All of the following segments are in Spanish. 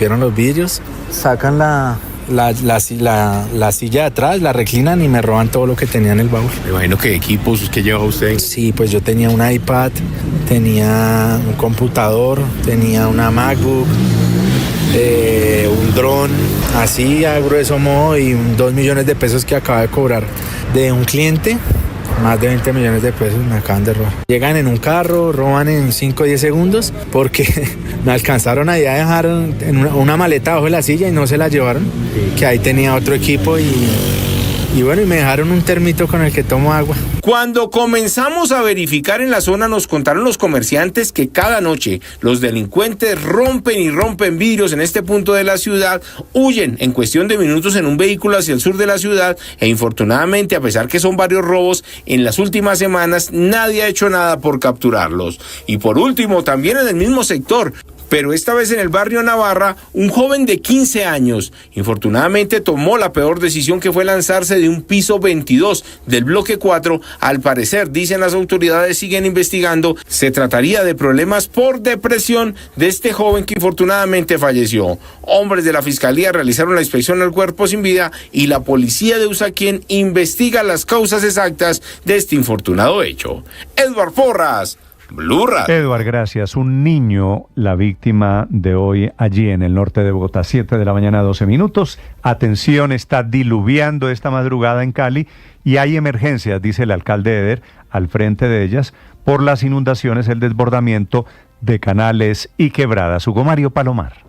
rompieron los vidrios, sacan la silla de atrás, la reclinan y me roban todo lo que tenía en el baúl. Me imagino que equipos, ¿qué llevaba usted? Sí, pues yo tenía un iPad, tenía un computador, tenía una MacBook, un dron, así a grueso modo, y 2 millones de pesos que acaba de cobrar de un cliente. Más de 20 millones de pesos me acaban de robar. Llegan en un carro, roban en 5 o 10 segundos porque me alcanzaron ahí a dejar en una maleta bajo de la silla y no se la llevaron, que ahí tenía otro equipo y bueno, y me dejaron un termito con el que tomo agua. Cuando comenzamos a verificar en la zona, nos contaron los comerciantes que cada noche los delincuentes rompen vidrios en este punto de la ciudad, huyen en cuestión de minutos en un vehículo hacia el sur de la ciudad e infortunadamente, a pesar que son varios robos, en las últimas semanas nadie ha hecho nada por capturarlos. Y por último, también en el mismo sector, pero esta vez en el barrio Navarra, un joven de 15 años, infortunadamente tomó la peor decisión, que fue lanzarse de un piso 22 del bloque 4. Al parecer, dicen las autoridades, siguen investigando, se trataría de problemas por depresión de este joven que infortunadamente falleció. Hombres de la Fiscalía realizaron la inspección al cuerpo sin vida y la policía de Usaquén investiga las causas exactas de este infortunado hecho. Edward Porras, Blue Radio. Eduard, gracias. Un niño, la víctima de hoy allí en el norte de Bogotá, 7 de la mañana, 12 minutos. Atención, está diluviando esta madrugada en Cali y hay emergencias, dice el alcalde Eder, al frente de ellas, por las inundaciones, el desbordamiento de canales y quebradas. Hugo Mario Palomar.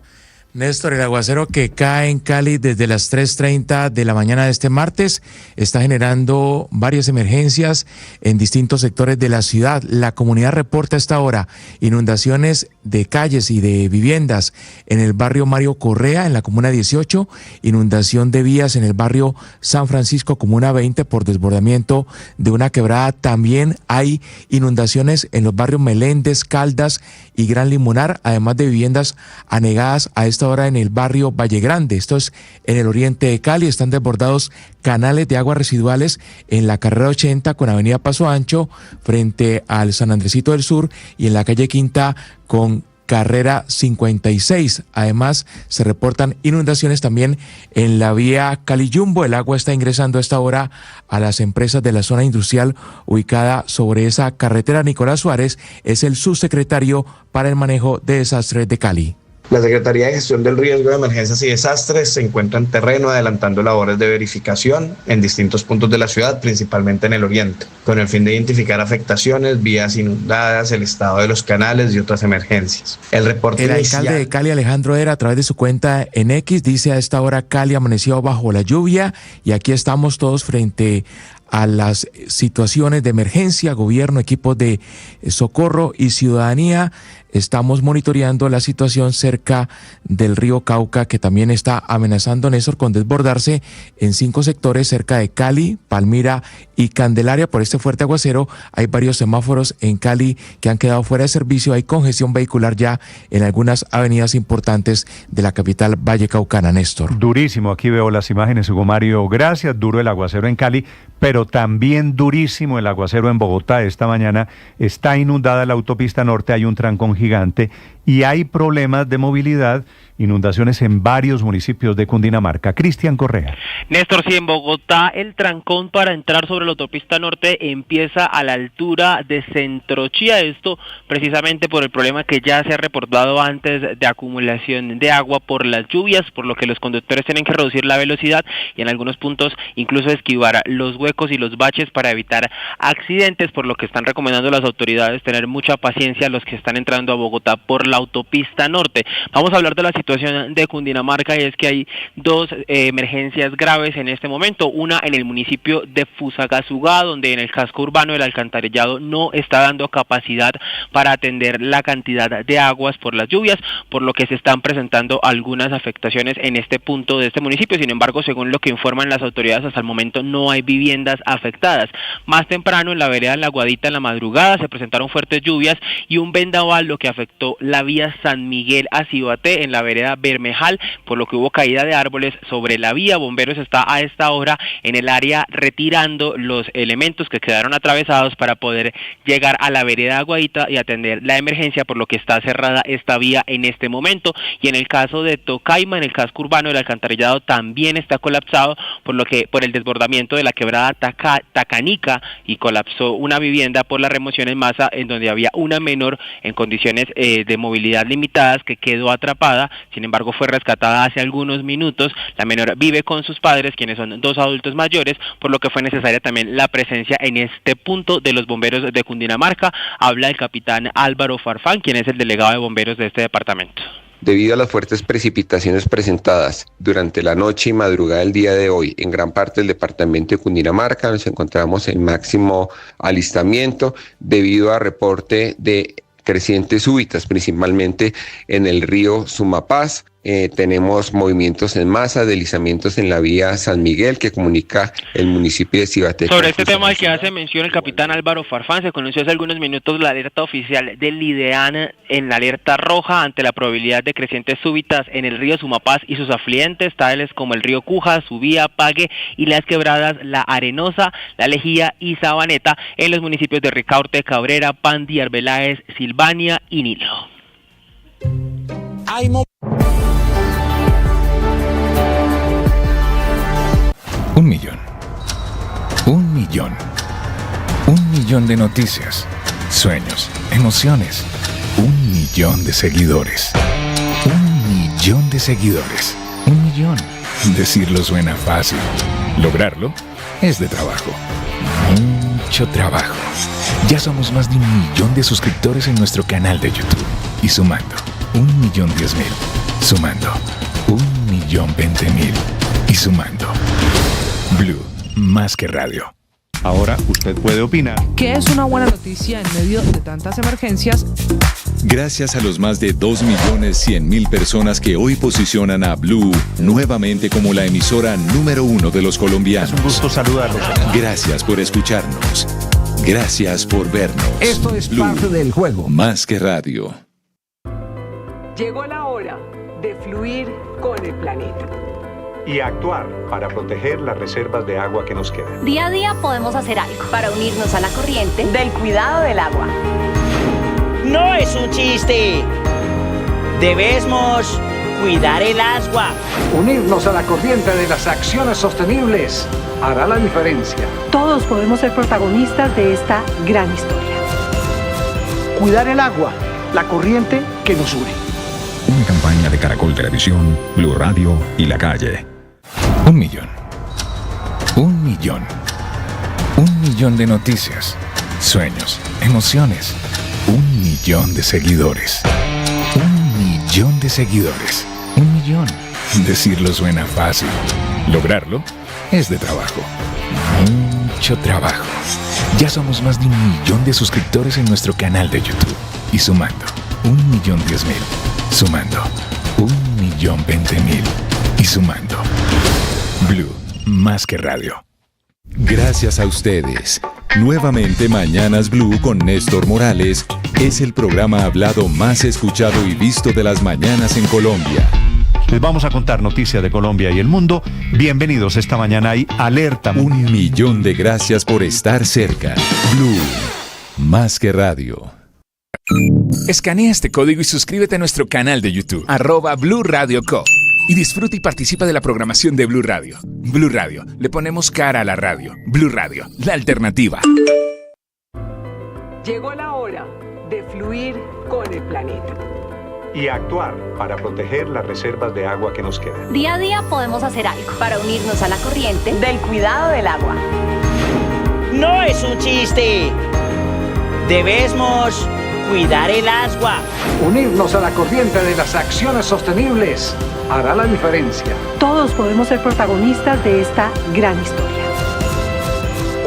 Néstor, el aguacero que cae en Cali desde las 3:30 de la mañana de este martes está generando varias emergencias en distintos sectores de la ciudad. La comunidad reporta a esta hora inundaciones de calles y de viviendas en el barrio Mario Correa, en la comuna 18, inundación de vías en el barrio San Francisco, comuna 20, por desbordamiento de una quebrada. También hay inundaciones en los barrios Meléndez, Caldas y Gran Limonar, además de viviendas anegadas a esta hora en el barrio Valle Grande. Esto es en el oriente de Cali. Están desbordados canales de aguas residuales en la carrera 80 con avenida Paso Ancho frente al San Andresito del Sur y en la calle Quinta con carrera 56. Además, se reportan inundaciones también en la vía Cali-Jumbo. El agua está ingresando a esta hora a las empresas de la zona industrial ubicada sobre esa carretera. Nicolás Suárez es el subsecretario para el manejo de desastres de Cali. La Secretaría de Gestión del Riesgo de Emergencias y Desastres se encuentra en terreno adelantando labores de verificación en distintos puntos de la ciudad, principalmente en el oriente, con el fin de identificar afectaciones, vías inundadas, el estado de los canales y otras emergencias. El alcalde de Cali, Alejandro Era, a través de su cuenta en X, dice: a esta hora Cali amaneció bajo la lluvia y aquí estamos todos frente a las situaciones de emergencia, gobierno, equipos de socorro y ciudadanía. Estamos monitoreando la situación cerca del río Cauca, que también está amenazando, Néstor, con desbordarse en 5 sectores cerca de Cali, Palmira y Candelaria. Por este fuerte aguacero hay varios semáforos en Cali que han quedado fuera de servicio. Hay congestión vehicular ya en algunas avenidas importantes de la capital vallecaucana, Néstor. Durísimo, aquí veo las imágenes, Hugo Mario, gracias. Duro el aguacero en Cali, pero también durísimo el aguacero en Bogotá. Esta mañana está inundada la autopista norte, hay un trancón gigante y hay problemas de movilidad, inundaciones en varios municipios de Cundinamarca. Cristian Correa. Néstor, sí, en Bogotá el trancón para entrar sobre la autopista norte empieza a la altura de Centrochía, esto precisamente por el problema que ya se ha reportado antes de acumulación de agua por las lluvias, por lo que los conductores tienen que reducir la velocidad y en algunos puntos incluso esquivar los huecos y los baches para evitar accidentes, por lo que están recomendando las autoridades tener mucha paciencia a los que están entrando a Bogotá por la autopista norte. Vamos a hablar de la situación de Cundinamarca y es que hay 2 emergencias graves en este momento. Una en el municipio de Fusagasugá, donde en el casco urbano el alcantarillado no está dando capacidad para atender la cantidad de aguas por las lluvias, por lo que se están presentando algunas afectaciones en este punto de este municipio. Sin embargo, según lo que informan las autoridades, hasta el momento no hay viviendas afectadas. Más temprano, en la vereda La Guadita, en la madrugada, se presentaron fuertes lluvias y un vendaval, lo que afectó la vía San Miguel a Cibaté, en la vereda vereda Bermejal, por lo que hubo caída de árboles sobre la vía. Bomberos está a esta hora en el área retirando los elementos que quedaron atravesados para poder llegar a la vereda Aguadita y atender la emergencia, por lo que está cerrada esta vía en este momento. Y en el caso de Tocaima, en el casco urbano, el alcantarillado también está colapsado por el desbordamiento de la quebrada Tacanica, y colapsó una vivienda por la remoción en masa en donde había una menor en condiciones de movilidad limitadas que quedó atrapada. Sin embargo, fue rescatada hace algunos minutos. La menor vive con sus padres, quienes son 2 adultos mayores, por lo que fue necesaria también la presencia en este punto de los bomberos de Cundinamarca. Habla el capitán Álvaro Farfán, quien es el delegado de bomberos de este departamento. Debido a las fuertes precipitaciones presentadas durante la noche y madrugada del día de hoy en gran parte del departamento de Cundinamarca, nos encontramos en máximo alistamiento debido a reporte de crecientes súbitas, principalmente en el río Sumapaz. Tenemos movimientos en masa, deslizamientos en la vía San Miguel que comunica el municipio de Cibateca. Sobre este tema al que hace mención el capitán Álvaro Farfán, se conoció hace algunos minutos la alerta oficial del IDEAN en la alerta roja ante la probabilidad de crecientes súbitas en el río Sumapaz y sus afluentes, tales como el río Cuja, Subía, Pague y las quebradas La Arenosa, La Lejía y Sabaneta en los municipios de Ricaurte, Cabrera, Pandi, Arbeláez, Silvania y Nilo. Un millón. Un millón. Un millón de noticias, sueños, emociones. Un millón de seguidores. Un millón de seguidores. Un millón. Decirlo suena fácil. Lograrlo es de trabajo. Mucho trabajo. Ya somos más de 1 millón de suscriptores en nuestro canal de YouTube. Y sumando, 1.010.000. Sumando, 1.020.000. Y sumando. Blue, más que radio. Ahora usted puede opinar. ¿Qué es una buena noticia en medio de tantas emergencias? Gracias a los más de 2.100.000 personas que hoy posicionan a Blue nuevamente como la emisora número 1 de los colombianos. Es un gusto saludarlos. Gracias por escucharnos. Gracias por vernos. Esto es Blue, parte del juego. más que radio. Llegó la hora de fluir con el planeta. Y actuar para proteger las reservas de agua que nos quedan. Día a día podemos hacer algo para unirnos a la corriente del cuidado del agua. No es un chiste. Debemos cuidar el agua. Unirnos a la corriente de las acciones sostenibles hará la diferencia. Todos podemos ser protagonistas de esta gran historia. Cuidar el agua, la corriente que nos une. Una campaña de Caracol Televisión, Blue Radio y La Calle. 1 millón. 1 millón. 1 millón de noticias, sueños, emociones. 1 millón de seguidores. 1 millón de seguidores. 1 millón. Decirlo suena fácil. Lograrlo es de trabajo. Mucho trabajo. Ya somos más de 1 millón de suscriptores en nuestro canal de YouTube. Y sumando, 1.010.000. Sumando, 1.020.000. Y sumando. Blue, más que radio. Gracias a ustedes. Nuevamente Mañanas Blue con Néstor Morales es el programa hablado más escuchado y visto de las mañanas en Colombia. Les vamos a contar noticias de Colombia y el mundo. Bienvenidos, esta mañana hay alerta. 1 millón de gracias por estar cerca. Blue, más que radio. Escanea este código y suscríbete a nuestro canal de YouTube, @Blue Radio Co. Y disfruta y participa de la programación de Blue Radio. Blue Radio, le ponemos cara a la radio. Blue Radio, la alternativa. Llegó la hora de fluir con el planeta. Y actuar para proteger las reservas de agua que nos quedan. Día a día podemos hacer algo para unirnos a la corriente del cuidado del agua. No es un chiste. Debemos cuidar el agua. Unirnos a la corriente de las acciones sostenibles hará la diferencia. Todos podemos ser protagonistas de esta gran historia.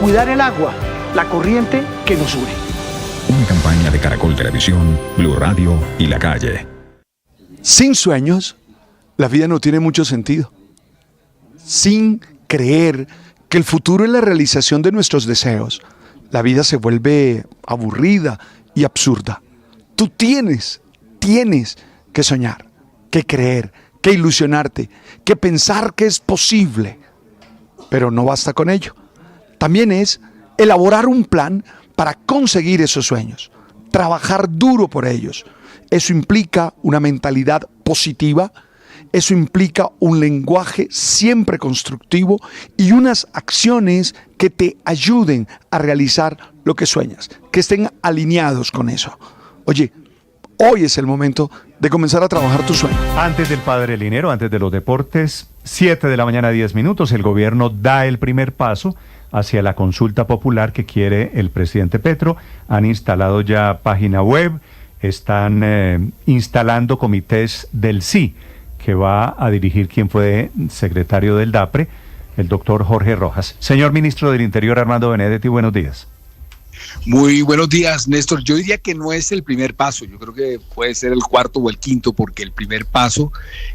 Cuidar el agua, la corriente que nos une. Una campaña de Caracol Televisión, Blue Radio y La Calle. Sin sueños, la vida no tiene mucho sentido. Sin creer que el futuro es la realización de nuestros deseos, la vida se vuelve aburrida y absurda. Tú tienes que soñar. que creer, que ilusionarte, que pensar que es posible. Pero no basta con ello. También es elaborar un plan para conseguir esos sueños, trabajar duro por ellos. Eso implica una mentalidad positiva, eso implica un lenguaje siempre constructivo y unas acciones que te ayuden a realizar lo que sueñas, que estén alineados con eso. Oye, hoy es el momento de comenzar a trabajar tu sueño. Antes del Padre Linero, antes de los deportes, 7 de la mañana, 10 minutos, el gobierno da el primer paso hacia la consulta popular que quiere el presidente Petro. Han instalado ya página web, están instalando comités del sí, que va a dirigir quien fue secretario del DAPRE, el doctor Jorge Rojas. Señor ministro del Interior, Armando Benedetti, buenos días. Muy buenos días, Néstor. Yo diría que no es el primer paso, yo creo que puede ser el cuarto o el quinto, porque el primer paso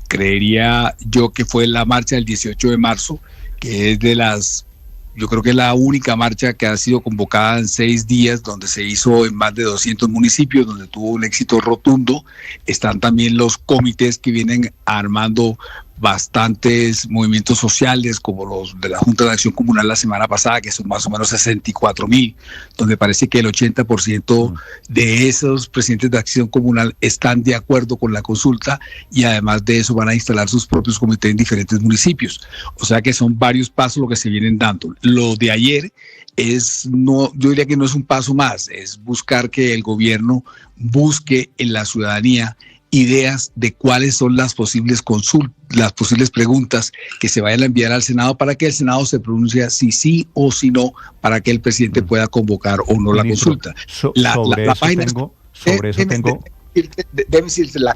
creería yo que fue la marcha del 18 de marzo, que es yo creo que es la única marcha que ha sido convocada en 6 días, donde se hizo en más de 200 municipios, donde tuvo un éxito rotundo. Están también los comités que vienen armando bastantes movimientos sociales, como los de la Junta de Acción Comunal la semana pasada, que son más o menos 64,000, donde parece que el 80% de esos presidentes de Acción Comunal están de acuerdo con la consulta, y además de eso van a instalar sus propios comités en diferentes municipios. O sea que son varios pasos lo que se vienen dando. Lo de ayer yo diría que no es un paso más, es buscar que el gobierno busque en la ciudadanía ideas de cuáles son las posibles preguntas que se vayan a enviar al Senado, para que el Senado se pronuncie si sí o si no, para que el presidente pueda convocar o no la consulta. La página la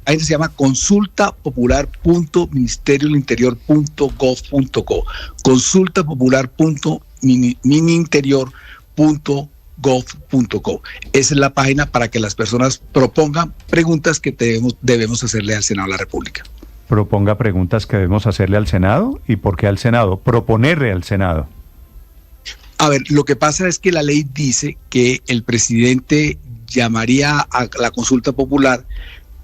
página se llama consultapopular.ministeriodelinterior.gov.co, consultapopular.ministerior.gov.co. Esa es la página para que las personas propongan preguntas que debemos hacerle al Senado de la República. Proponga preguntas que debemos hacerle al Senado. ¿Y por qué al Senado? Proponerle al Senado. A ver, lo que pasa es que la ley dice que el presidente llamaría a la consulta popular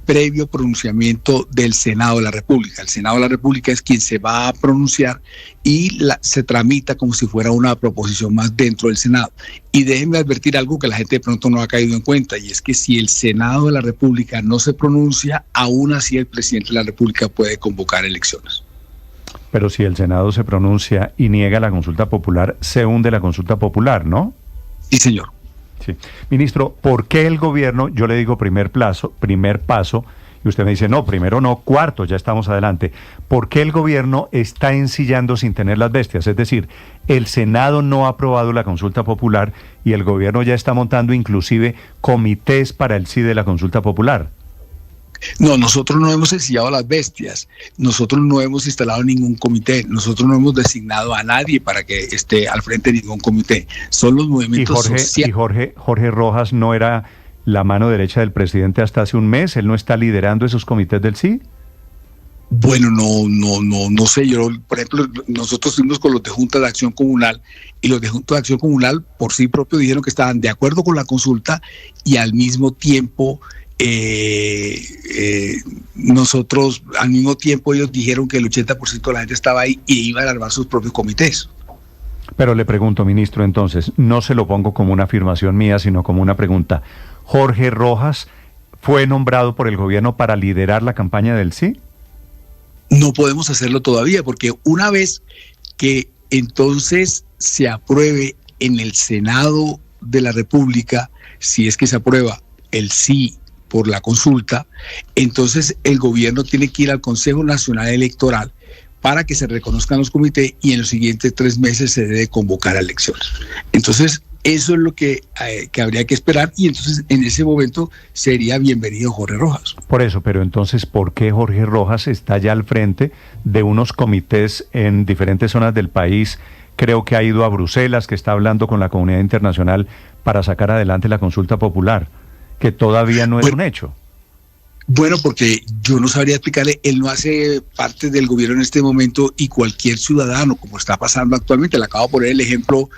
previo pronunciamiento del Senado de la República. El Senado de la República es quien se va a pronunciar y se tramita como si fuera una proposición más dentro del Senado. Y déjenme advertir algo que la gente de pronto no ha caído en cuenta, y es que si el Senado de la República no se pronuncia, aún así el presidente de la República puede convocar elecciones. Pero si el Senado se pronuncia y niega la consulta popular, se hunde la consulta popular, ¿no? Sí, señor. Sí. Ministro, ¿por qué el gobierno, yo le digo primer paso, y usted me dice, no, primero no, cuarto, ya estamos adelante? ¿Por qué el gobierno está ensillando sin tener las bestias? Es decir, el Senado no ha aprobado la consulta popular y el gobierno ya está montando inclusive comités para el sí de la consulta popular. No, nosotros no hemos ensillado las bestias, nosotros no hemos instalado ningún comité, nosotros no hemos designado a nadie para que esté al frente de ningún comité. Son los movimientos sociales. ¿Y Jorge Rojas no era la mano derecha del presidente hasta hace un mes? ¿Él no está liderando esos comités del sí? Bueno, no sé. Yo, por ejemplo, nosotros fuimos con los de Junta de Acción Comunal, y los de Junta de Acción Comunal por sí propio dijeron que estaban de acuerdo con la consulta, y al mismo tiempo ellos dijeron que el 80% de la gente estaba ahí y iban a armar sus propios comités. Pero le pregunto, ministro, entonces, no se lo pongo como una afirmación mía, sino como una pregunta. ¿Jorge Rojas fue nombrado por el gobierno para liderar la campaña del sí? No podemos hacerlo todavía, porque una vez que entonces se apruebe en el Senado de la República, si es que se aprueba el sí por la consulta, entonces el gobierno tiene que ir al Consejo Nacional Electoral para que se reconozcan los comités, y en los siguientes 3 meses se debe convocar a elecciones. Entonces, eso es lo que habría que esperar, y entonces en ese momento sería bienvenido Jorge Rojas. Por eso, pero entonces, ¿por qué Jorge Rojas está ya al frente de unos comités en diferentes zonas del país? Creo que ha ido a Bruselas, que está hablando con la comunidad internacional para sacar adelante la consulta popular, que todavía no es un hecho. Bueno, porque yo no sabría explicarle, él no hace parte del gobierno en este momento, y cualquier ciudadano, como está pasando actualmente, le acabo de poner el ejemplo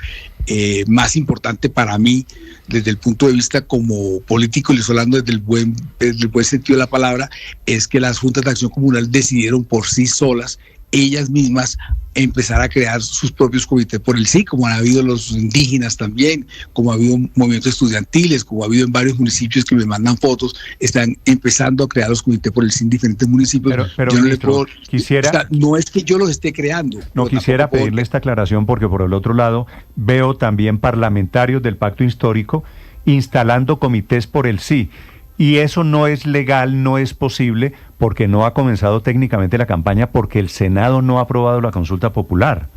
más importante para mí desde el punto de vista como político, y les estoy hablando desde el buen sentido de la palabra, es que las juntas de acción comunal decidieron por sí solas, ellas mismas, empezar a crear sus propios comités por el sí, como han habido los indígenas también, como ha habido movimientos estudiantiles, como ha habido en varios municipios que me mandan fotos, están empezando a crear los comités por el sí en diferentes municipios. Pero yo ministro, no, no es que yo los esté creando. No quisiera pedirle esta aclaración porque por el otro lado veo también parlamentarios del pacto histórico instalando comités por el sí. Y eso no es legal, no es posible, porque no ha comenzado técnicamente la campaña, porque el Senado no ha aprobado la consulta popular.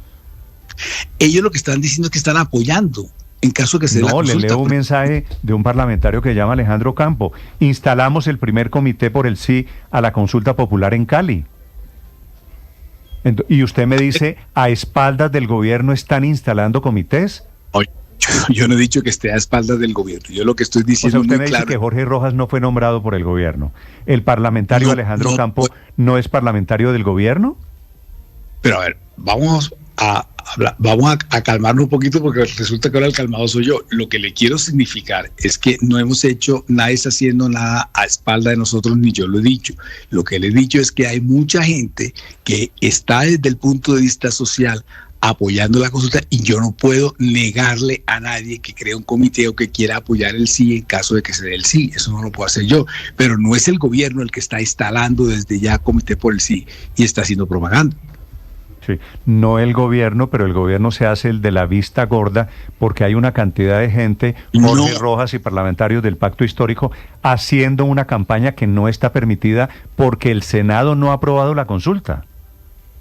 Ellos lo que están diciendo es que están apoyando, en caso que se dé la consulta. No, le leo un mensaje de un parlamentario que se llama Alejandro Campo. Instalamos el primer comité por el sí a la consulta popular en Cali. Y usted me dice, ¿a espaldas del gobierno están instalando comités? Yo no he dicho que esté a espaldas del gobierno. Yo lo que estoy diciendo es muy claro. Usted me dice que Jorge Rojas no fue nombrado por el gobierno. ¿El parlamentario Alejandro Campo no es parlamentario del gobierno? Pero a ver, vamos a calmarnos un poquito porque resulta que ahora el calmado soy yo. Lo que le quiero significar es que no hemos hecho, nadie está haciendo nada a espalda de nosotros, ni yo lo he dicho. Lo que le he dicho es que hay mucha gente que está desde el punto de vista social apoyando la consulta, y yo no puedo negarle a nadie que crea un comité o que quiera apoyar el sí en caso de que se dé el sí. Eso no lo puedo hacer yo, pero no es el gobierno el que está instalando desde ya comité por el sí y está haciendo propaganda. Sí, no el gobierno, pero el gobierno se hace el de la vista gorda porque hay una cantidad de gente, Jorge Rojas y parlamentarios del pacto histórico, haciendo una campaña que no está permitida porque el Senado no ha aprobado la consulta.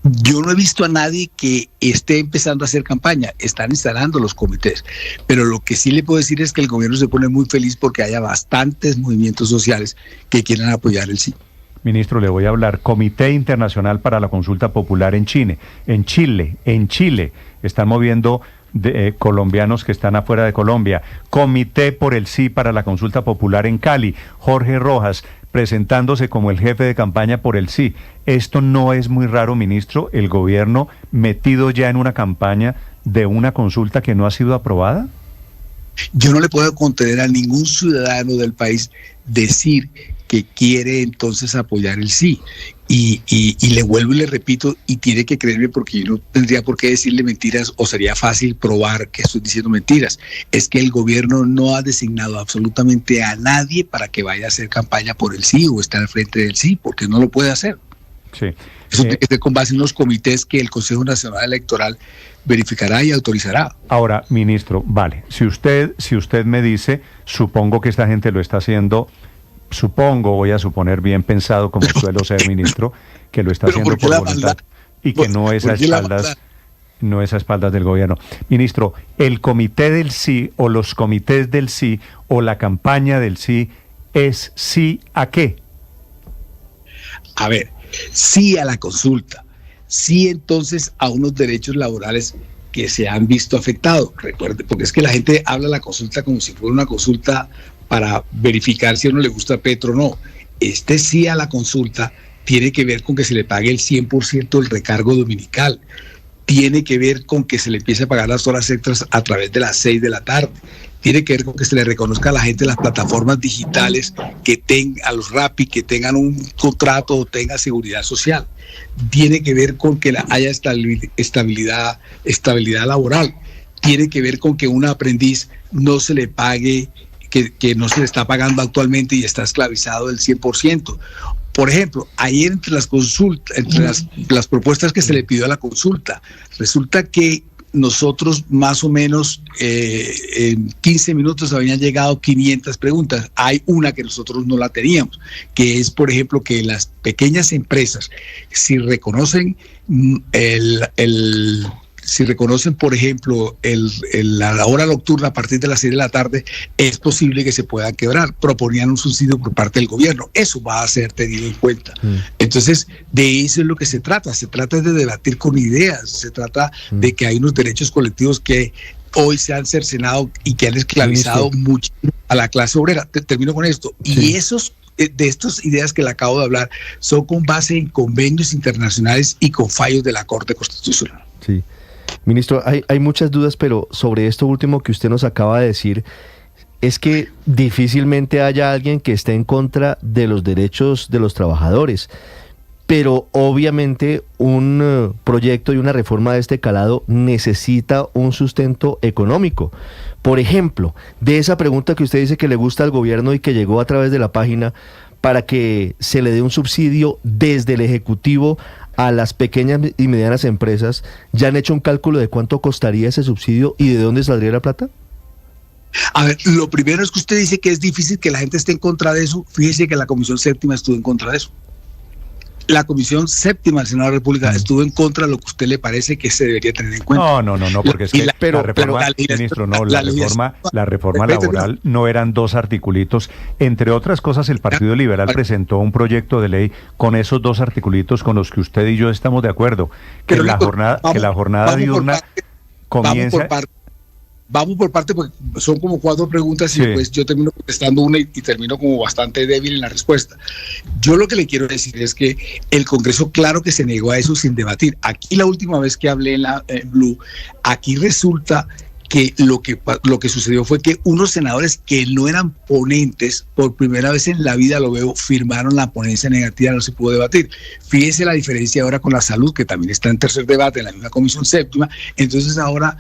Yo no he visto a nadie que esté empezando a hacer campaña, están instalando los comités, pero lo que sí le puedo decir es que el gobierno se pone muy feliz porque haya bastantes movimientos sociales que quieran apoyar el sí. Ministro, le voy a hablar. Comité Internacional para la Consulta Popular en Chile. En Chile están moviendo colombianos que están afuera de Colombia. Comité por el sí para la Consulta Popular en Cali. Jorge Rojas presentándose como el jefe de campaña por el sí. ¿Esto no es muy raro, ministro? ¿El gobierno metido ya en una campaña de una consulta que no ha sido aprobada? Yo no le puedo contener a ningún ciudadano del país decir que quiere entonces apoyar el sí. Y le vuelvo y le repito, y tiene que creerme porque yo no tendría por qué decirle mentiras o sería fácil probar que estoy diciendo mentiras. Es que el gobierno no ha designado absolutamente a nadie para que vaya a hacer campaña por el sí o estar al frente del sí, porque no lo puede hacer. Sí. Eso tiene que ser con base en unos comités que el Consejo Nacional Electoral verificará y autorizará. Ahora, ministro, vale, si usted me dice, supongo que esta gente lo está haciendo, voy a suponer bien pensado como suelo ser, ministro, que lo está haciendo por voluntad y que no es a espaldas del gobierno. Ministro, ¿el comité del sí o los comités del sí o la campaña del sí es sí a qué? A ver, sí a la consulta, sí entonces a unos derechos laborales que se han visto afectados. Recuerde, porque es que la gente habla de la consulta como si fuera una consulta para verificar si a uno le gusta Petro o no. Este sí a la consulta tiene que ver con que se le pague el 100% del recargo dominical. Tiene que ver con que se le empiece a pagar las horas extras a través de las 6 de la tarde. Tiene que ver con que se le reconozca a la gente las plataformas digitales que tengan, a los Rappi, que tengan un contrato o tengan seguridad social. Tiene que ver con que haya estabilidad laboral. Tiene que ver con que un aprendiz no se le pague, que no se le está pagando actualmente y está esclavizado del 100%. Por ejemplo, ayer entre las propuestas que se le pidió a la consulta, resulta que nosotros más o menos en 15 minutos habían llegado 500 preguntas. Hay una que nosotros no la teníamos, que es, por ejemplo, que las pequeñas empresas, si reconocen por ejemplo, la hora nocturna a partir de las 6 de la tarde, es posible que se puedan quebrar. Proponían un subsidio por parte del gobierno. Eso va a ser tenido en cuenta. Entonces, de eso es lo que se trata. Se trata de debatir con ideas. Se trata de que hay unos derechos colectivos que hoy se han cercenado y que han esclavizado mucho a la clase obrera. Termino con esto. Y de estas ideas que le acabo de hablar son con base en convenios internacionales y con fallos de la Corte Constitucional. Sí. Ministro, hay muchas dudas, pero sobre esto último que usted nos acaba de decir, es que difícilmente haya alguien que esté en contra de los derechos de los trabajadores. Pero obviamente un proyecto y una reforma de este calado necesita un sustento económico. Por ejemplo, de esa pregunta que usted dice que le gusta al gobierno y que llegó a través de la página para que se le dé un subsidio desde el Ejecutivo a las pequeñas y medianas empresas, ¿ya han hecho un cálculo de cuánto costaría ese subsidio y de dónde saldría la plata? A ver, lo primero es que usted dice que es difícil que la gente esté en contra de eso. Fíjese que la Comisión Séptima estuvo en contra de eso. La Comisión Séptima del Senado de la República estuvo en contra de lo que a usted le parece que se debería tener en cuenta. No, porque es que la reforma, ministro, la reforma laboral no eran 2 articulitos. Entre otras cosas, el Partido Liberal presentó un proyecto de ley con esos 2 articulitos con los que usted y yo estamos de acuerdo, que la jornada diurna comienza. Vamos por parte, porque son como 4 preguntas y pues yo termino contestando una y termino como bastante débil en la respuesta. Yo lo que le quiero decir es que el Congreso claro que se negó a eso sin debatir. Aquí la última vez que hablé en Blue, aquí resulta que lo que sucedió fue que unos senadores que no eran ponentes, por primera vez en la vida lo veo, firmaron la ponencia negativa, no se pudo debatir. Fíjese la diferencia ahora con la salud, que también está en tercer debate en la misma Comisión Séptima. Entonces ahora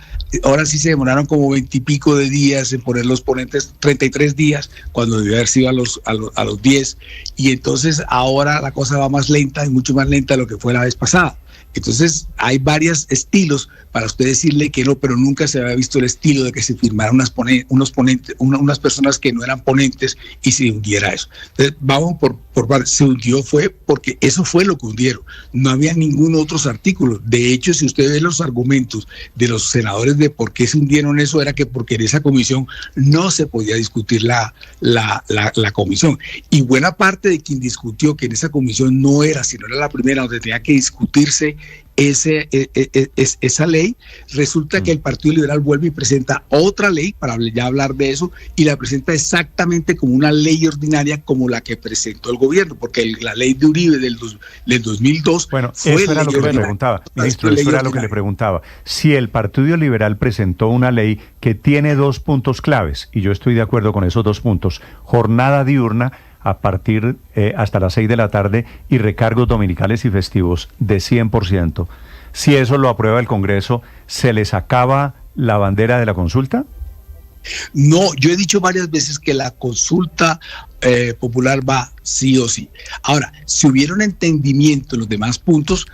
sí se demoraron como 20 y pico de días en poner los ponentes, 33 días, cuando debió haber sido a los 10. Y entonces ahora la cosa va más lenta y mucho más lenta de lo que fue la vez pasada. Entonces hay varios estilos para usted decirle que no, pero nunca se había visto el estilo de que se firmaran unas personas que no eran ponentes y se hundiera eso. Entonces vamos por partes. Se hundió fue porque eso fue lo que hundieron. No había ningún otro artículo. De hecho, si usted ve los argumentos de los senadores de por qué se hundieron eso, era que porque en esa comisión no se podía discutir la comisión. Y buena parte de quien discutió que en esa comisión no era, sino era la primera donde tenía que discutirse esa ley, resulta que el Partido Liberal vuelve y presenta otra ley para ya hablar de eso, y la presenta exactamente como una ley ordinaria como la que presentó el gobierno, porque la ley de Uribe del 2002 fue eso era lo que le preguntaba, ministro, eso era lo que le preguntaba. Si el Partido Liberal presentó una ley que tiene 2 puntos claves, y yo estoy de acuerdo con esos 2 puntos, jornada diurna a partir hasta las 6 de la tarde y recargos dominicales y festivos de 100%. Si eso lo aprueba el Congreso, ¿se les acaba la bandera de la consulta? No, yo he dicho varias veces que la consulta popular va sí o sí. Ahora, si hubiera un entendimiento en los demás puntos,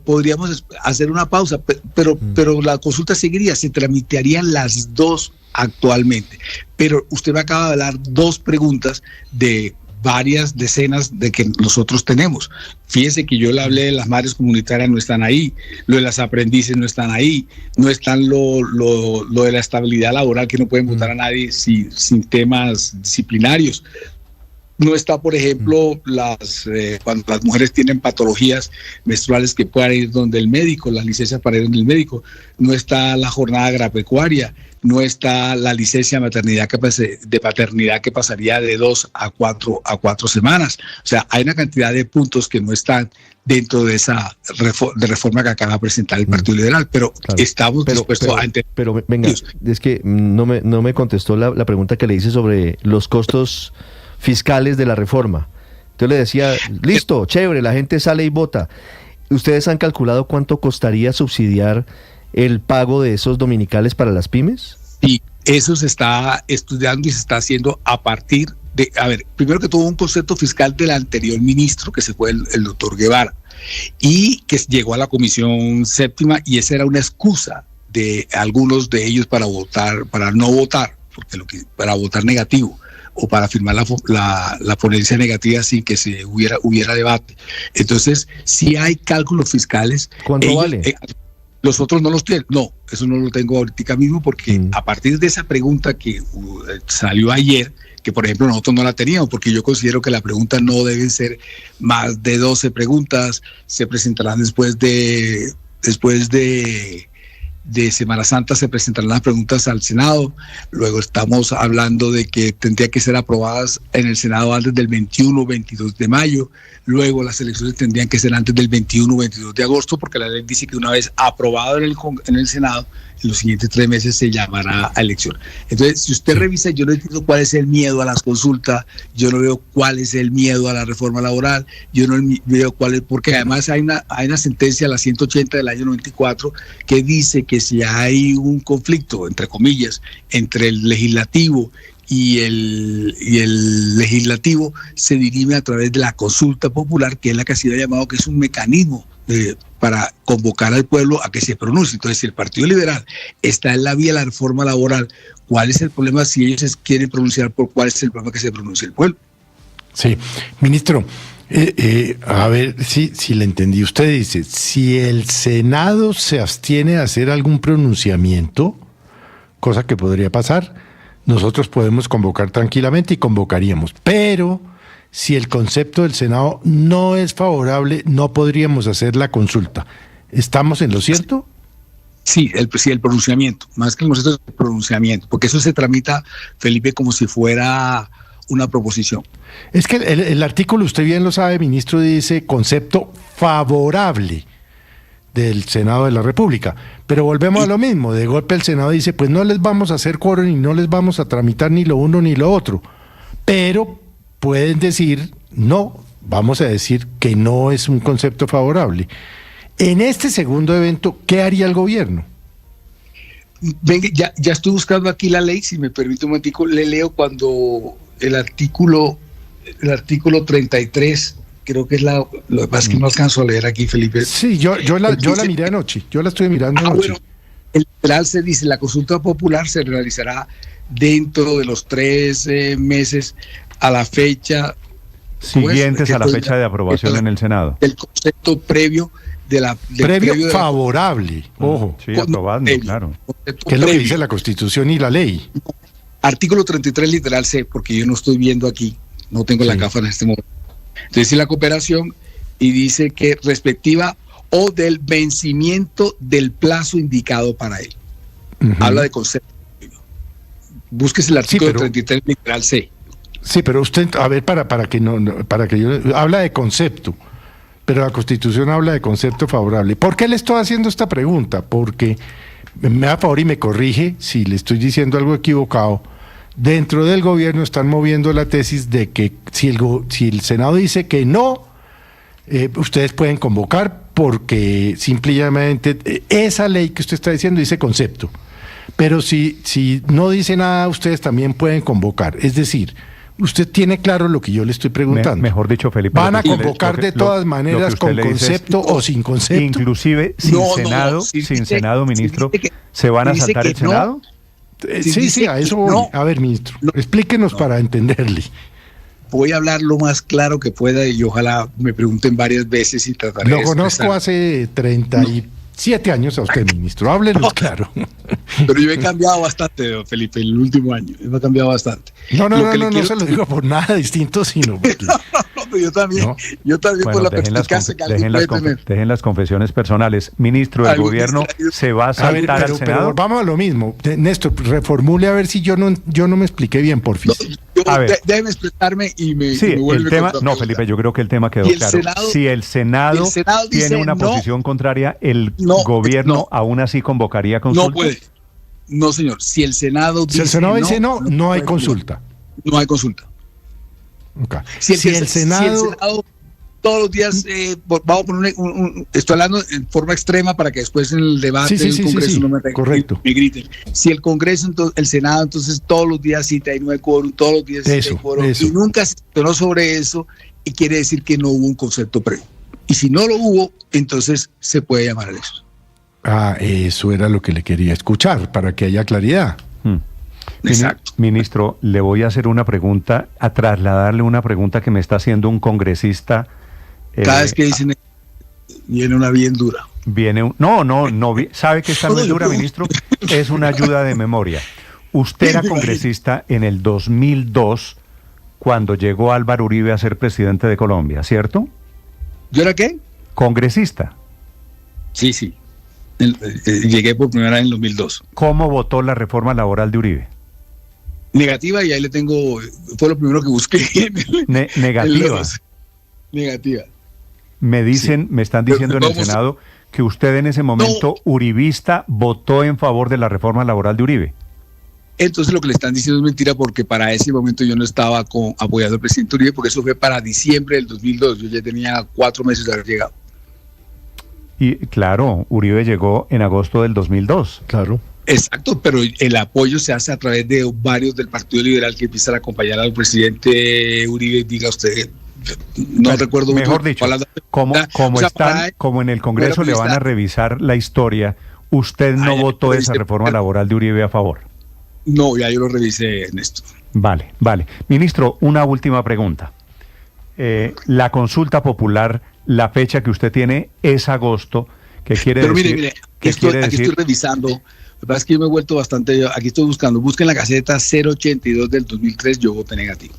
podríamos hacer una pausa, pero la consulta seguiría, se tramitarían las 2 actualmente. Pero usted me acaba de dar 2 preguntas de varias decenas de que nosotros tenemos. Fíjese que yo le hablé de las madres comunitarias, no están ahí, lo de las aprendices no están ahí, no están lo de la estabilidad laboral, que no pueden votar a nadie sin temas disciplinarios. No está, por ejemplo, cuando las mujeres tienen patologías menstruales que puedan ir donde el médico, las licencias para ir donde el médico. No está la jornada agropecuaria, no está la licencia de paternidad que pasaría de 2 a 4 semanas. O sea, hay una cantidad de puntos que no están dentro de esa reforma que acaba de presentar el Partido Liberal, pero estamos dispuestos a entender. Pero venga, es que no me contestó la pregunta que le hice sobre los costos fiscales de la reforma. Entonces le decía, listo, chévere, la gente sale y vota. ¿Ustedes han calculado cuánto costaría subsidiar el pago de esos dominicales para las pymes? Sí, eso se está estudiando y se está haciendo a partir de, primero que todo un concepto fiscal del anterior ministro, que se fue el doctor Guevara, y que llegó a la Comisión Séptima, y esa era una excusa de algunos de ellos para no votar, para votar negativo, o para firmar la ponencia negativa sin que se hubiera debate. Entonces, si hay cálculos fiscales. ¿Cuánto vale? Los otros no los tienen. No, eso no lo tengo ahorita mismo, porque a partir de esa pregunta que salió ayer, que por ejemplo nosotros no la teníamos, porque yo considero que la pregunta no deben ser más de 12 preguntas, se presentarán después de de Semana Santa se presentarán las preguntas al Senado. Luego estamos hablando de que tendría que ser aprobadas en el Senado antes del 21 o 22 de mayo. Luego las elecciones tendrían que ser antes del 21 o 22 de agosto, porque la ley dice que una vez aprobado en el Senado, en los siguientes 3 meses se llamará a elección. Entonces, si usted revisa, yo no entiendo cuál es el miedo a las consultas, yo no veo cuál es el miedo a la reforma laboral, yo no veo cuál es, porque además hay una sentencia, la 180 del año 94, que dice que si hay un conflicto, entre comillas, entre el legislativo y el legislativo, se dirime a través de la consulta popular, que es la que ha sido llamado, que es un mecanismo para convocar al pueblo a que se pronuncie. Entonces, si el Partido Liberal está en la vía de la reforma laboral, ¿cuál es el problema si ellos quieren pronunciar por cuál es el problema que se pronuncie el pueblo? Sí, ministro, a ver si le entendí. Usted dice, si el Senado se abstiene a hacer algún pronunciamiento, cosa que podría pasar, nosotros podemos convocar tranquilamente y convocaríamos, pero si el concepto del Senado no es favorable, no podríamos hacer la consulta. ¿Estamos en lo cierto? Sí, el pronunciamiento, más que el concepto del pronunciamiento, porque eso se tramita, Felipe, como si fuera una proposición. Es que el artículo, usted bien lo sabe, ministro, dice concepto favorable del Senado de la República, pero volvemos a lo mismo. De golpe el Senado dice, pues no les vamos a hacer quórum y no les vamos a tramitar ni lo uno ni lo otro, pero pueden decir, no, vamos a decir que no es un concepto favorable. En este segundo evento, ¿qué haría el gobierno? Venga, ya estoy buscando aquí la ley, si me permite un momentico, le leo cuando el artículo 33, creo que es lo que pasa es que no alcanzo a leer aquí, Felipe. Sí, yo la miré anoche, yo la estoy mirando anoche. Bueno, el liberal se dice, la consulta popular se realizará dentro de los 3 meses a la fecha siguientes a la fecha de aprobación en el Senado. El concepto previo previo favorable, ojo. Sí, aprobando, claro. ¿Qué es lo que dice la Constitución y la ley? Artículo 33 literal C, porque yo no estoy viendo aquí, no tengo la gafa en este momento. Entonces dice la cooperación y dice que respectiva o del vencimiento del plazo indicado para él. Habla de concepto. Búsquese el artículo 33 literal C. Sí, pero usted, a ver, para que yo habla de concepto, pero la Constitución habla de concepto favorable. ¿Por qué le estoy haciendo esta pregunta? Porque me da favor y me corrige si le estoy diciendo algo equivocado. Dentro del gobierno están moviendo la tesis de que si el Senado dice que no, ustedes pueden convocar porque simplemente esa ley que usted está diciendo dice concepto. Pero si no dice nada, ustedes también pueden convocar. Es decir, usted tiene claro lo que yo le estoy preguntando. Mejor dicho, Felipe. ¿Van a convocar de todas maneras con concepto o sin concepto? Inclusive sin Senado, ministro, ¿se van a saltar el Senado? Sí, a eso voy. A ver, ministro, explíquenos para entenderle. Voy a hablar lo más claro que pueda y ojalá me pregunten varias veces y trataré de expresar. Lo conozco hace 37 años a usted, ministro. Háblenos claro. Pero yo he cambiado bastante, Felipe, el último año. He cambiado bastante. No se lo digo por nada distinto, sino porque... yo también bueno, por la perspicacia que dejen las confesiones personales. Ministro, ¿el gobierno se va a saltar al Senado? Pero vamos a lo mismo. Néstor, reformule a ver si yo no me expliqué bien, por fin. Déjeme expresarme y me vuelve el tema. No, Felipe, yo creo que el tema quedó claro. Si el Senado tiene una posición contraria, ¿el gobierno aún así convocaría consulta? No puede. No, señor. Si el Senado dice no hay consulta. No hay consulta. Okay. Si el Senado todos los días, vamos a poner estoy hablando en forma extrema para que después en el debate del Congreso no me griten. Si el Congreso, entonces, el Senado, entonces todos los días cita y no hay quórum, todos los días cita y quórum, y nunca se habló sobre eso, y quiere decir que no hubo un concepto previo. Y si no lo hubo, entonces se puede llamar a eso. Eso era lo que le quería escuchar, para que haya claridad. Exacto. Ministro, le voy a hacer una pregunta, a trasladarle una pregunta que me está haciendo un congresista. Cada vez que dicen viene una bien dura. No, ¿sabe que está muy dura, ministro? Es una ayuda de memoria. Usted era congresista en el 2002 cuando llegó Álvaro Uribe a ser presidente de Colombia, ¿cierto? ¿Yo era qué? Congresista. Sí. Llegué por primera vez en 2002. ¿Cómo votó la reforma laboral de Uribe? Negativa, y ahí le tengo, fue lo primero que busqué. Negativa. Negativa. Me están diciendo en el Senado que usted en ese momento, uribista, votó en favor de la reforma laboral de Uribe. Entonces lo que le están diciendo es mentira, porque para ese momento yo no estaba apoyando al presidente Uribe, porque eso fue para diciembre del 2002. Yo ya tenía 4 meses de haber llegado. Y claro, Uribe llegó en agosto del 2002. Claro. Exacto, pero el apoyo se hace a través de varios del Partido Liberal que empiezan a acompañar al presidente Uribe. Diga usted, no recuerdo mejor mucho, dicho, como en el Congreso le van a revisar la historia, usted no votó esa reforma laboral de Uribe a favor. No, ya yo lo revisé, Néstor. Vale. Ministro, una última pregunta. La consulta popular, la fecha que usted tiene es agosto, que quiere pero decir... Mire, aquí estoy revisando. Lo que pasa es que yo me he vuelto bastante... Aquí estoy buscando. Busquen la Gaceta 082 del 2003, yo voté negativo.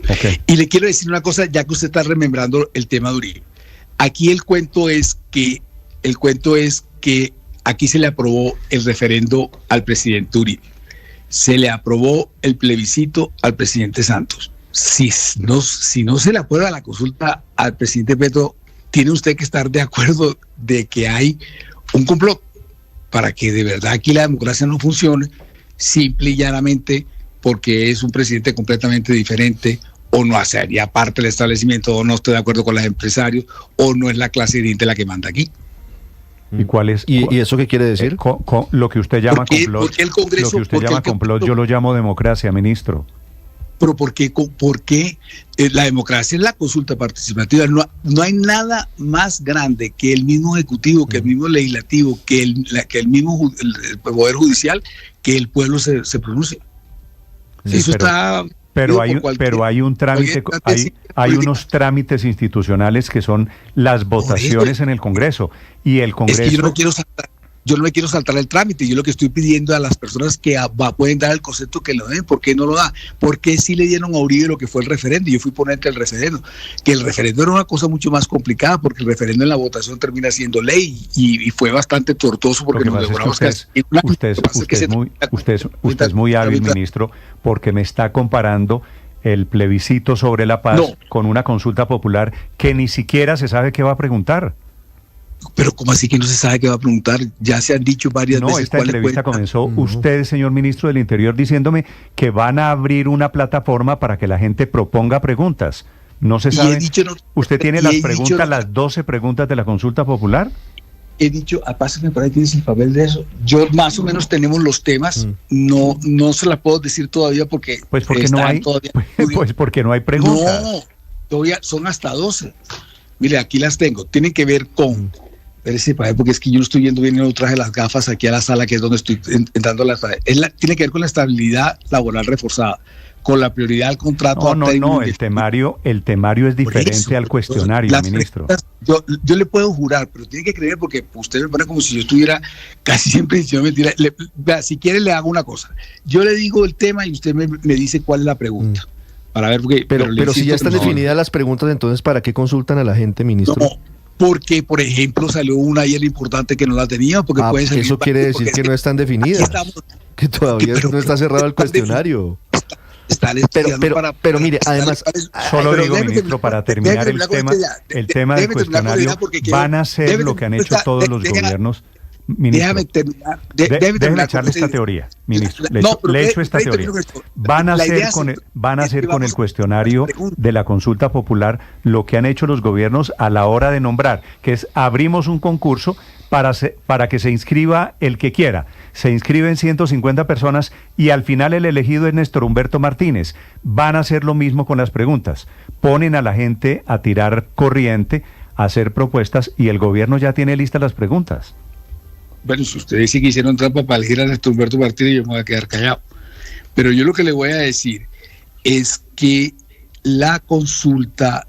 Okay. Y le quiero decir una cosa, ya que usted está remembrando el tema de Uribe. Aquí el cuento es que aquí se le aprobó el referendo al presidente Uribe. Se le aprobó el plebiscito al presidente Santos. Si no se le aprueba la consulta al presidente Petro, tiene usted que estar de acuerdo de que hay un complot para que de verdad aquí la democracia no funcione, simple y llanamente porque es un presidente completamente diferente, o no haría parte del establecimiento, o no estoy de acuerdo con los empresarios, o no es la clase dirigente la que manda aquí. ¿Y cuál es? ¿Y eso qué quiere decir? Lo que usted llama complot. Porque el Congreso, lo que usted llama complot, yo lo llamo democracia, ministro. Pero ¿por qué la democracia es la consulta participativa? No hay nada más grande que el mismo Ejecutivo, que el mismo Legislativo, que el mismo el Poder Judicial, que el pueblo se pronuncie. Sí, eso pero hay un trámite, hay unos trámites institucionales que son las votaciones en el Congreso, y el Congreso... Es que yo no me quiero saltar el trámite. Yo lo que estoy pidiendo a las personas que pueden dar el concepto que lo den, ¿por qué no lo da? ¿Por qué sí le dieron a Uribe lo que fue el referendo? Yo fui ponente del referendo. Que el referendo era una cosa mucho más complicada, porque el referendo en la votación termina siendo ley, y fue bastante tortuoso porque nos demoramos casi. Usted es muy hábil, ministro, porque me está comparando el plebiscito sobre la paz con una consulta popular que ni siquiera se sabe qué va a preguntar. Pero ¿cómo así que no se sabe qué va a preguntar? Ya se han dicho varias veces. Esta entrevista comenzó usted, señor ministro del Interior, diciéndome que van a abrir una plataforma para que la gente proponga preguntas. No se sabe. ¿Usted tiene las 12 preguntas de la consulta popular? He dicho, pásame por ahí, tienes el papel de eso. Yo más o menos tenemos los temas, no se la puedo decir todavía porque... Pues porque no hay preguntas. No, todavía son hasta 12. Mire, aquí las tengo. Tienen que ver con... porque es que yo no estoy viendo bien, no traje las gafas aquí a la sala, que es donde estoy entrando. Tiene que ver con la estabilidad laboral reforzada, con la prioridad al contrato. No, el temario es diferente al cuestionario, ministro. Yo le puedo jurar, pero tiene que creer, porque usted me pone como si yo estuviera casi siempre diciendo mentira. Si quiere, le hago una cosa. Yo le digo el tema y usted me dice cuál es la pregunta. Para ver, pero si ya están definidas las preguntas, entonces ¿para qué consultan a la gente, ministro? No, porque, por ejemplo, salió una ayer importante que no la tenía, porque puede salir. Eso quiere decir que no están definidas, que todavía no está cerrado el cuestionario. Pero mire, además... Solo digo, ministro, para terminar el tema del cuestionario, van a hacer lo que han hecho todos los gobiernos. Ministro, déjeme echarle esta teoría, ministro. Le he hecho esta teoría. Van a hacer con el cuestionario de la consulta popular lo que han hecho los gobiernos a la hora de nombrar, que es abrimos un concurso para que se inscriba el que quiera. Se inscriben 150 personas y al final el elegido es Néstor Humberto Martínez. Van a hacer lo mismo con las preguntas. Ponen a la gente a tirar corriente, a hacer propuestas, y el gobierno ya tiene listas las preguntas. Bueno, si usted dice que hicieron trampa para elegir a Néstor Humberto Martínez, yo me voy a quedar callado. Pero yo lo que le voy a decir es que la consulta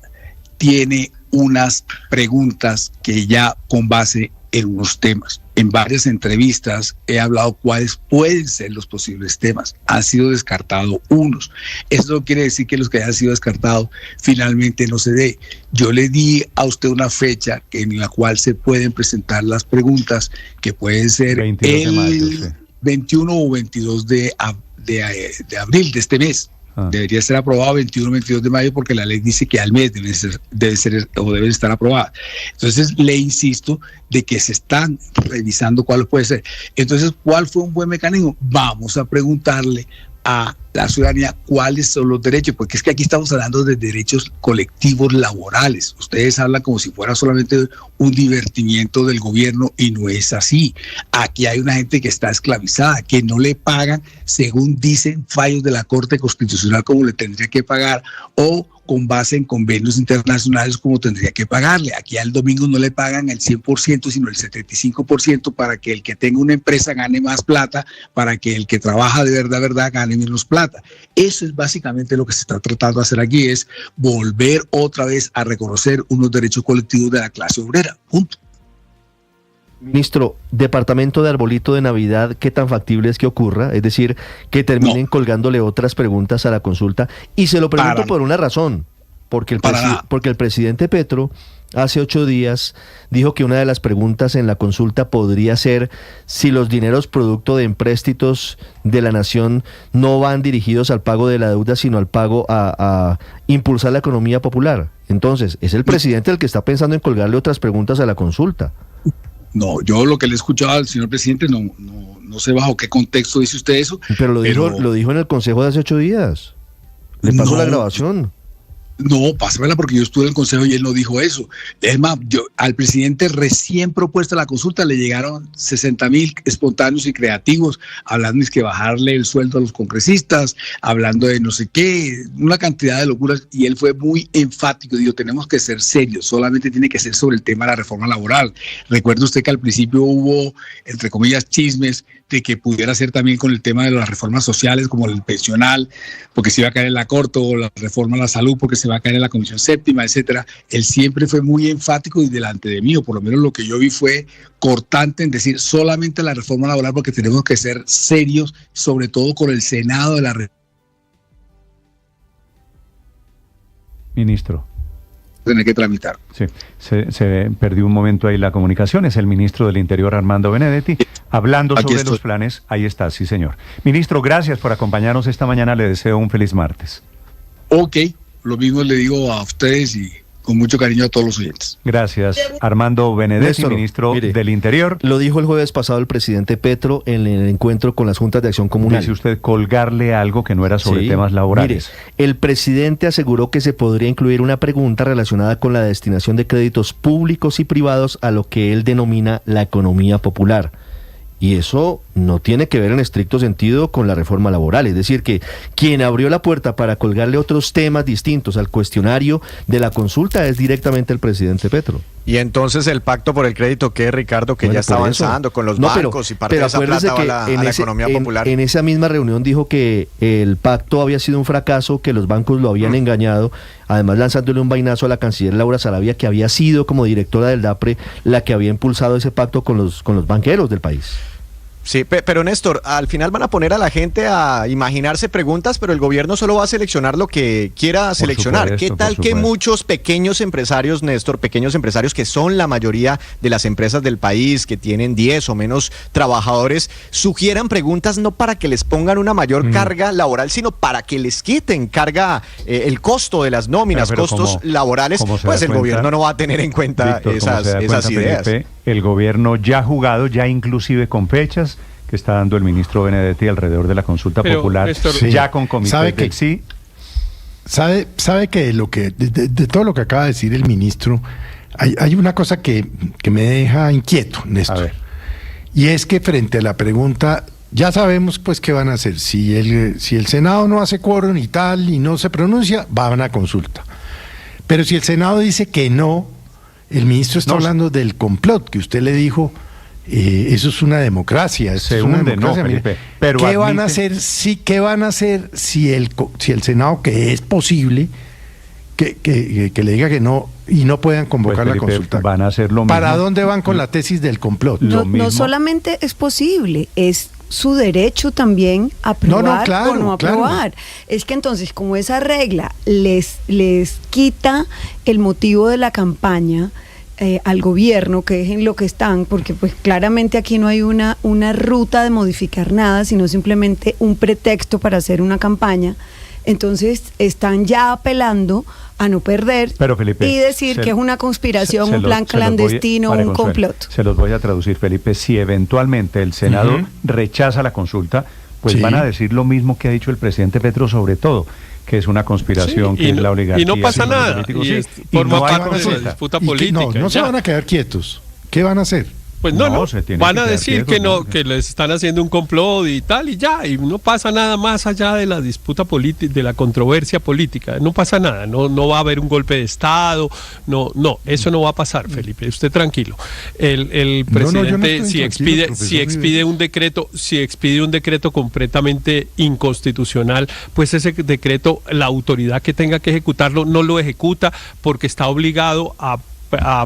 tiene unas preguntas que ya con base en unos temas. En varias entrevistas he hablado cuáles pueden ser los posibles temas. Han sido descartados unos. Eso no quiere decir que los que hayan sido descartados finalmente no se dé. Yo le di a usted una fecha en la cual se pueden presentar las preguntas, que pueden ser el 21 o 22 de abril de este mes. Debería ser aprobado 21 o 22 de mayo porque la ley dice que al mes deben estar aprobadas. Entonces le insisto de que se están revisando cuál puede ser. Entonces, ¿cuál fue un buen mecanismo? Vamos a preguntarle a la ciudadanía cuáles son los derechos, porque es que aquí estamos hablando de derechos colectivos laborales. Ustedes hablan como si fuera solamente un divertimiento del gobierno y no es así. Aquí hay una gente que está esclavizada, que no le pagan según dicen fallos de la Corte Constitucional como le tendría que pagar, o con base en convenios internacionales como tendría que pagarle. Aquí al domingo no le pagan el 100%, sino el 75% para que el que tenga una empresa gane más plata, para que el que trabaja de verdad gane menos plata. Eso es básicamente lo que se está tratando de hacer aquí, es volver otra vez a reconocer unos derechos colectivos de la clase obrera. Punto. Ministro, departamento de arbolito de Navidad, ¿qué tan factible es que ocurra? Es decir, que terminen colgándole otras preguntas a la consulta. Y se lo pregunto por una razón, porque el presidente Petro hace 8 días dijo que una de las preguntas en la consulta podría ser si los dineros producto de empréstitos de la nación no van dirigidos al pago de la deuda, sino al pago a impulsar la economía popular. Entonces, ¿es el presidente el que está pensando en colgarle otras preguntas a la consulta? No, yo lo que le he escuchado al señor presidente no sé bajo qué contexto dice usted eso. Pero lo dijo en el consejo de hace 8 días. Le paso la grabación. No, pásamela porque yo estuve en el consejo y él no dijo eso. Es más, al presidente recién propuesta la consulta le llegaron 60,000 espontáneos y creativos hablando de que bajarle el sueldo a los congresistas, hablando de no sé qué, una cantidad de locuras, y él fue muy enfático, dijo, tenemos que ser serios, solamente tiene que ser sobre el tema de la reforma laboral. Recuerde usted que al principio hubo, entre comillas, chismes de que pudiera ser también con el tema de las reformas sociales, como el pensional, porque se iba a caer en la Corte, o la reforma a la salud, porque se va a caer en la Comisión Séptima, etcétera. Él siempre fue muy enfático y delante de mí, o por lo menos lo que yo vi fue cortante en decir solamente la reforma laboral, porque tenemos que ser serios, sobre todo con el Senado de la República. Ministro. Tener que tramitar. Sí, se perdió un momento ahí la comunicación. Es el ministro del Interior, Armando Benedetti, hablando sobre los planes. Ahí está, sí señor. Ministro, gracias por acompañarnos esta mañana. Le deseo un feliz martes. Ok, lo mismo le digo a ustedes y con mucho cariño a todos los oyentes. Gracias. Armando Benedetti, Néstor, ministro del Interior. Lo dijo el jueves pasado el presidente Petro en el encuentro con las juntas de acción comunal. Dice usted colgarle algo que no era sobre temas laborales. Mire, el presidente aseguró que se podría incluir una pregunta relacionada con la destinación de créditos públicos y privados a lo que él denomina la economía popular. Y eso no tiene que ver en estricto sentido con la reforma laboral. Es decir, que quien abrió la puerta para colgarle otros temas distintos al cuestionario de la consulta es directamente el presidente Petro. Y entonces el pacto por el crédito, ¿qué, Ricardo? Que ya está avanzando con los bancos y parte de esa plata va a la economía popular. En esa misma reunión dijo que el pacto había sido un fracaso, que los bancos lo habían engañado, además lanzándole un vainazo a la canciller Laura Sarabia, que había sido como directora del DAPRE la que había impulsado ese pacto con los banqueros del país. Sí, pero Néstor, al final van a poner a la gente a imaginarse preguntas, pero el gobierno solo va a seleccionar lo que quiera seleccionar. ¿Qué tal que muchos pequeños empresarios, Néstor, pequeños empresarios que son la mayoría de las empresas del país, que tienen 10 o menos trabajadores, sugieran preguntas no para que les pongan una mayor carga laboral, sino para que les quiten carga, el costo de las nóminas, costos laborales? Pues el gobierno no va a tener en cuenta, Víctor, esas ideas. Felipe, el gobierno ya ha jugado, ya inclusive con fechas, que está dando el ministro Benedetti alrededor de la consulta popular, Néstor, ya con comité. Sabe que de todo lo que acaba de decir el ministro, hay una cosa que me deja inquieto, Néstor. A ver. Y es que frente a la pregunta, ya sabemos pues qué van a hacer. Si el Senado no hace quórum y tal, y no se pronuncia, van a consulta. Pero si el Senado dice que no, el ministro está hablando del complot, que usted le dijo, eso es una democracia. Se hunde, no, Felipe. Pero ¿qué van a hacer si el Senado, que es posible, que le diga que no, y no puedan convocar la consulta. Van a hacer lo mismo. ¿Para dónde van con la tesis del complot? No solamente es posible, es su derecho también aprobar o no aprobar. Claro. Es que entonces, como esa regla les quita el motivo de la campaña al gobierno, que es en lo que están, porque pues claramente aquí no hay una ruta de modificar nada, sino simplemente un pretexto para hacer una campaña. Entonces están ya apelando a no perder, pero, Felipe, y decir que es una conspiración, un plan clandestino, un complot. Se los voy a traducir, Felipe. Si eventualmente el Senado rechaza la consulta, pues van a decir lo mismo que ha dicho el presidente Petro, sobre todo, que es una conspiración, que es la oligarquía. Y no pasa nada. Forma parte de la disputa política. No se van a quedar quietos. ¿Qué van a hacer? Pues no, van a decir que no, que les están haciendo un complot y tal, y ya, y no pasa nada más allá de la disputa política, de la controversia política, no pasa nada, no va a haber un golpe de Estado, no, eso no va a pasar, Felipe, usted tranquilo. El presidente, si expide un decreto completamente inconstitucional, pues ese decreto, la autoridad que tenga que ejecutarlo no lo ejecuta porque está obligado a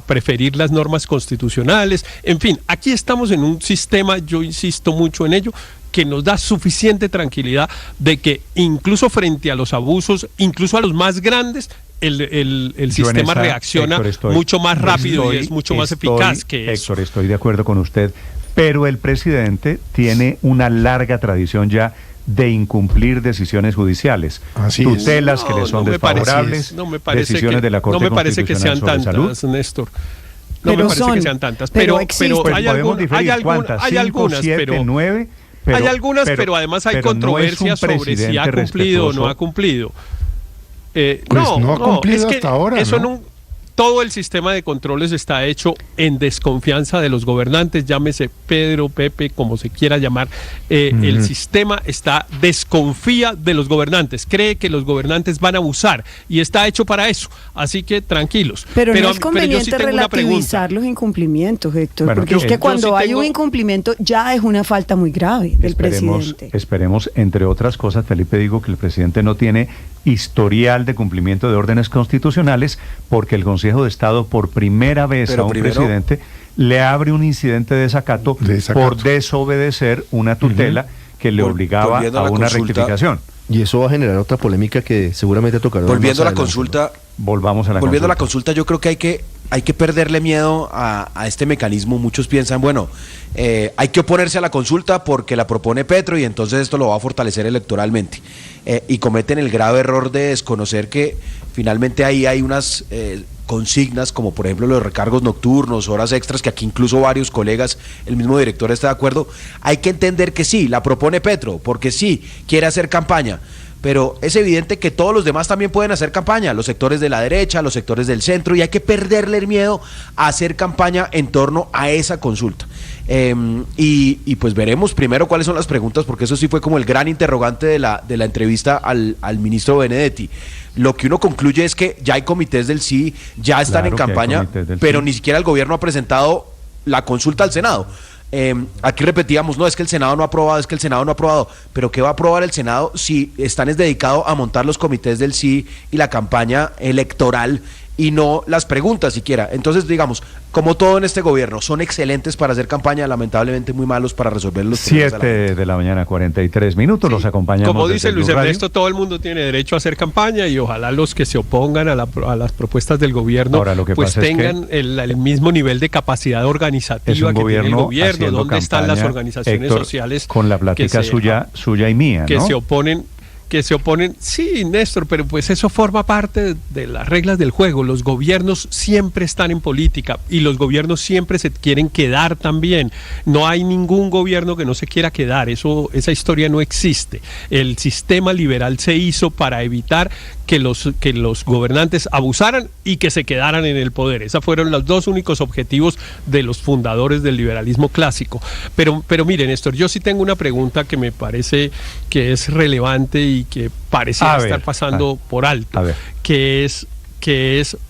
preferir las normas constitucionales. En fin, aquí estamos en un sistema, yo insisto mucho en ello, que nos da suficiente tranquilidad de que incluso frente a los abusos, incluso a los más grandes, el sistema reacciona mucho más rápido y es mucho más eficaz que eso. Héctor, estoy de acuerdo con usted, pero el presidente tiene una larga tradición ya de incumplir decisiones judiciales, tutelas que le son desfavorables, decisiones de la Corte Constitucional sobre salud. No me parece que sean tantas, Néstor. No me parece que sean tantas, pero hay algunas, pero además hay controversias sobre si ha cumplido o no ha cumplido. No ha cumplido hasta ahora. Eso todo el sistema de controles está hecho en desconfianza de los gobernantes, llámese Pedro, Pepe, como se quiera llamar. El sistema desconfía de los gobernantes, cree que los gobernantes van a abusar y está hecho para eso, así que tranquilos. Pero no es conveniente relativizar los incumplimientos, Héctor, porque es que cuando hay un incumplimiento ya es una falta muy grave del presidente. Esperemos, entre otras cosas, Felipe, digo que el presidente no tiene historial de cumplimiento de órdenes constitucionales, porque el Consejo de Estado por primera vez a un presidente le abre un incidente de desacato por desobedecer una tutela que le obligaba a una rectificación. Y eso va a generar otra polémica que seguramente tocará. Volviendo a la consulta, volviendo a la consulta, yo creo que hay que perderle miedo a este mecanismo. Muchos piensan, hay que oponerse a la consulta porque la propone Petro y entonces esto lo va a fortalecer electoralmente. Y cometen el grave error de desconocer que finalmente ahí hay unas consignas, como por ejemplo los recargos nocturnos, horas extras, que aquí incluso varios colegas, el mismo director está de acuerdo. Hay que entender que sí, la propone Petro, porque sí, quiere hacer campaña. Pero es evidente que todos los demás también pueden hacer campaña, los sectores de la derecha, los sectores del centro, y hay que perderle el miedo a hacer campaña en torno a esa consulta. Y pues veremos primero cuáles son las preguntas, porque eso sí fue como el gran interrogante de la entrevista al ministro Benedetti. Lo que uno concluye es que ya hay comités del sí, ya están en campaña, pero ni siquiera el gobierno ha presentado la consulta al Senado. Aquí repetíamos, es que el Senado no ha aprobado, pero ¿qué va a aprobar el Senado si están dedicados a montar los comités del sí y la campaña electoral y no las preguntas siquiera? Entonces, digamos, como todo en este gobierno, son excelentes para hacer campaña, lamentablemente muy malos para resolver los problemas. 7 de la mañana, 43 minutos, los acompañamos. Como dice Luis Ernesto, todo el mundo tiene derecho a hacer campaña y ojalá los que se opongan a las propuestas del gobierno pues tengan el mismo nivel de capacidad organizativa que tiene el gobierno, donde están las organizaciones, Héctor, sociales con la plática suya y mía, que se oponen, sí, Néstor, pero pues eso forma parte de las reglas del juego. Los gobiernos siempre están en política y los gobiernos siempre se quieren quedar también. No hay ningún gobierno que no se quiera quedar, esa historia no existe. El sistema liberal se hizo para evitar que los gobernantes abusaran y que se quedaran en el poder. Esos fueron los dos únicos objetivos de los fundadores del liberalismo clásico. Pero mire, Néstor, yo sí tengo una pregunta que me parece que es relevante y que parece estar pasando por alto, que es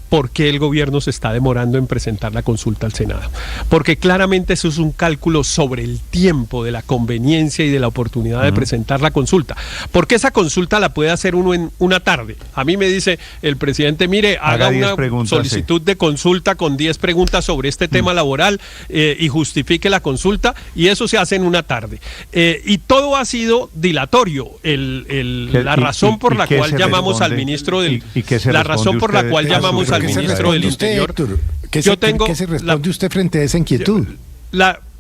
por qué el gobierno se está demorando en presentar la consulta al Senado. Porque claramente eso es un cálculo sobre el tiempo de la conveniencia y de la oportunidad de presentar la consulta. Porque esa consulta la puede hacer uno en una tarde. A mí me dice el presidente, mire, haga una solicitud de consulta con 10 preguntas sobre este tema laboral y justifique la consulta, y eso se hace en una tarde. Y todo ha sido dilatorio. La razón por la cual llamamos al ministro del... La razón por la cual llamamos al ministro del Interior. ¿Qué se responde usted frente a esa inquietud?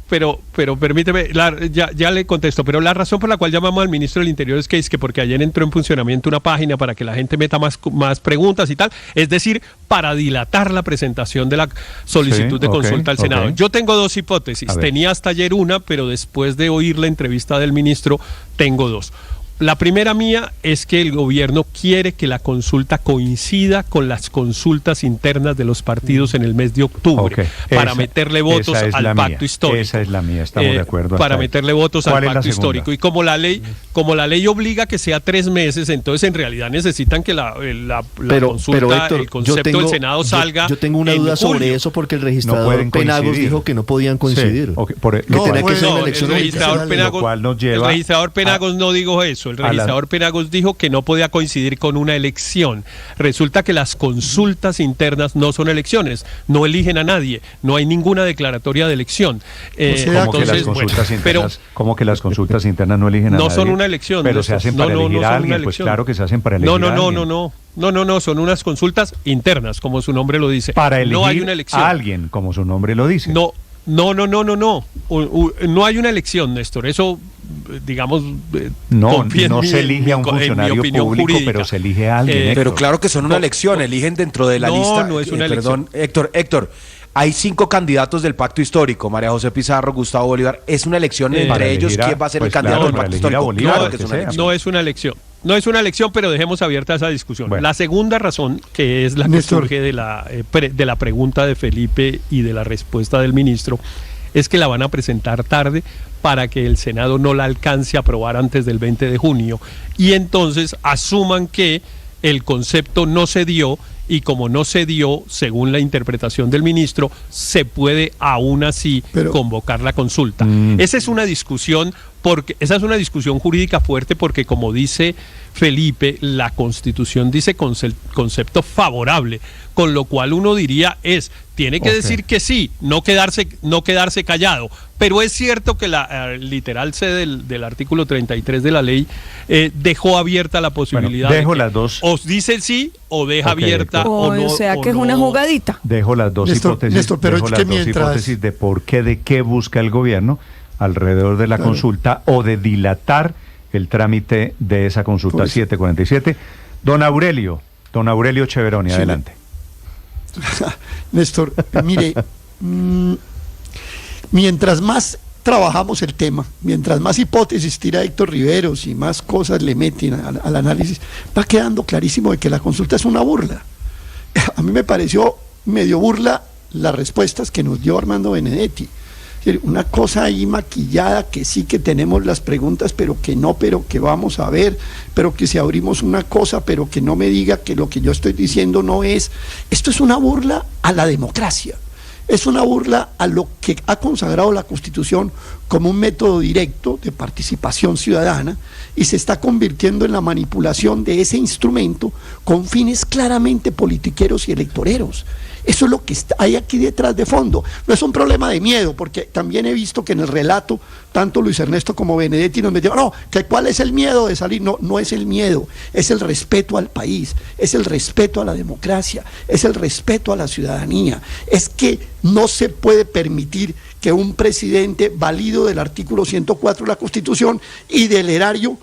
Pero permíteme, ya le contesto, pero la razón por la cual llamamos al ministro del Interior es que porque ayer entró en funcionamiento una página para que la gente meta más preguntas y tal, es decir, para dilatar la presentación de la solicitud de consulta al Senado. Yo tengo dos hipótesis, tenía hasta ayer una, pero después de oír la entrevista del ministro, tengo dos. La primera mía es que el gobierno quiere que la consulta coincida con las consultas internas de los partidos en el mes de octubre, para meterle votos al pacto histórico. Esa es la mía, estamos de acuerdo. Para meterle votos al pacto histórico. Y como la ley obliga que sea 3 meses, entonces en realidad necesitan que la consulta, pero Héctor, el concepto del Senado salga. Yo tengo una duda sobre eso, porque el registrador Penagos dijo que no podían coincidir. El registrador Penagos no dijo eso. El registrador Penagos dijo que no podía coincidir con una elección. Resulta que las consultas internas no son elecciones, no eligen a nadie, no hay ninguna declaratoria de elección. ¿Cómo que las consultas internas no eligen a nadie? No son una elección. Pero se hacen para elegir a alguien, pues claro que se hacen para elegir a alguien. No, son unas consultas internas, como su nombre lo dice. Para elegir no hay una elección. A alguien, como su nombre lo dice. No hay una elección, Néstor. Eso, digamos, no se elige a un funcionario público, jurídica, pero se elige a alguien. Pero claro que son una elección, eligen dentro de la lista. No es una elección. Héctor, hay 5 candidatos del pacto histórico: María José Pizarro, Gustavo Bolívar. Es una elección entre ellos quién va a ser el candidato del pacto histórico. Claro que es una elección. No es una elección. No es una elección, pero dejemos abierta esa discusión. La segunda razón, que es la que surge de la pregunta de Felipe y de la respuesta del ministro, es que la van a presentar tarde para que el Senado no la alcance a aprobar antes del 20 de junio. Y entonces asuman que el concepto no se dio, y como no se dio, según la interpretación del ministro, se puede aún así convocar la consulta. Esa es una discusión jurídica fuerte, porque como dice Felipe, la Constitución dice concepto favorable, con lo cual uno diría tiene que decir que sí, no quedarse callado. Pero es cierto que la literal C del artículo 33 de la ley dejó abierta la posibilidad de las dos. O dice sí o deja abierta o no. O sea que es una jugadita. Dejo las dos hipótesis de por qué, de qué busca el gobierno alrededor de la consulta, o de dilatar el trámite de esa consulta. 747. Don Aurelio Cheveroni, adelante. Néstor, mire, mientras más trabajamos el tema, mientras más hipótesis tira Héctor Riveros y más cosas le meten al análisis, va quedando clarísimo de que la consulta es una burla. A mí me pareció medio burla las respuestas que nos dio Armando Benedetti. Una cosa ahí maquillada, que sí que tenemos las preguntas, pero que vamos a ver, pero que si abrimos una cosa, pero que no me diga que lo que yo estoy diciendo no es. Esto es una burla a la democracia, es una burla a lo que ha consagrado la Constitución como un método directo de participación ciudadana, y se está convirtiendo en la manipulación de ese instrumento con fines claramente politiqueros y electoreros. Eso es lo que hay aquí detrás de fondo. No es un problema de miedo, porque también he visto que en el relato, tanto Luis Ernesto como Benedetti nos metieron, ¿cuál es el miedo de salir? No es el miedo, es el respeto al país, es el respeto a la democracia, es el respeto a la ciudadanía. Es que no se puede permitir que un presidente, válido del artículo 104 de la Constitución y del erario,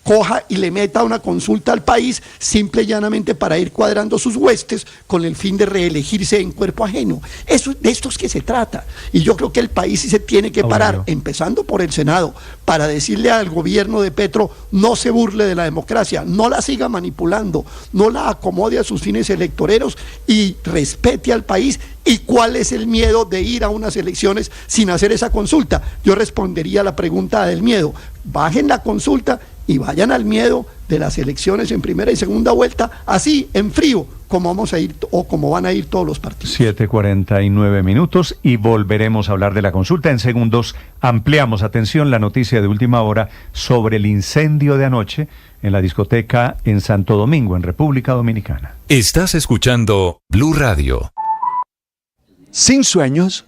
coja y le meta una consulta al país simple y llanamente para ir cuadrando sus huestes con el fin de reelegirse en cuerpo ajeno. De esto es que se trata. Y yo creo que el país sí se tiene que parar, empezando por el Senado, para decirle al gobierno de Petro: no se burle de la democracia, no la siga manipulando, no la acomode a sus fines electoreros y respete al país. ¿Y cuál es el miedo de ir a unas elecciones sin hacer esa consulta? Yo respondería a la pregunta del miedo: bajen la consulta y vayan al miedo de las elecciones en primera y segunda vuelta, así, en frío, como vamos a ir o como van a ir todos los partidos. 7:49 y volveremos a hablar de la consulta. En segundos ampliamos, atención, la noticia de última hora sobre el incendio de anoche en la discoteca en Santo Domingo, en República Dominicana. Estás escuchando Blue Radio. Sin sueños,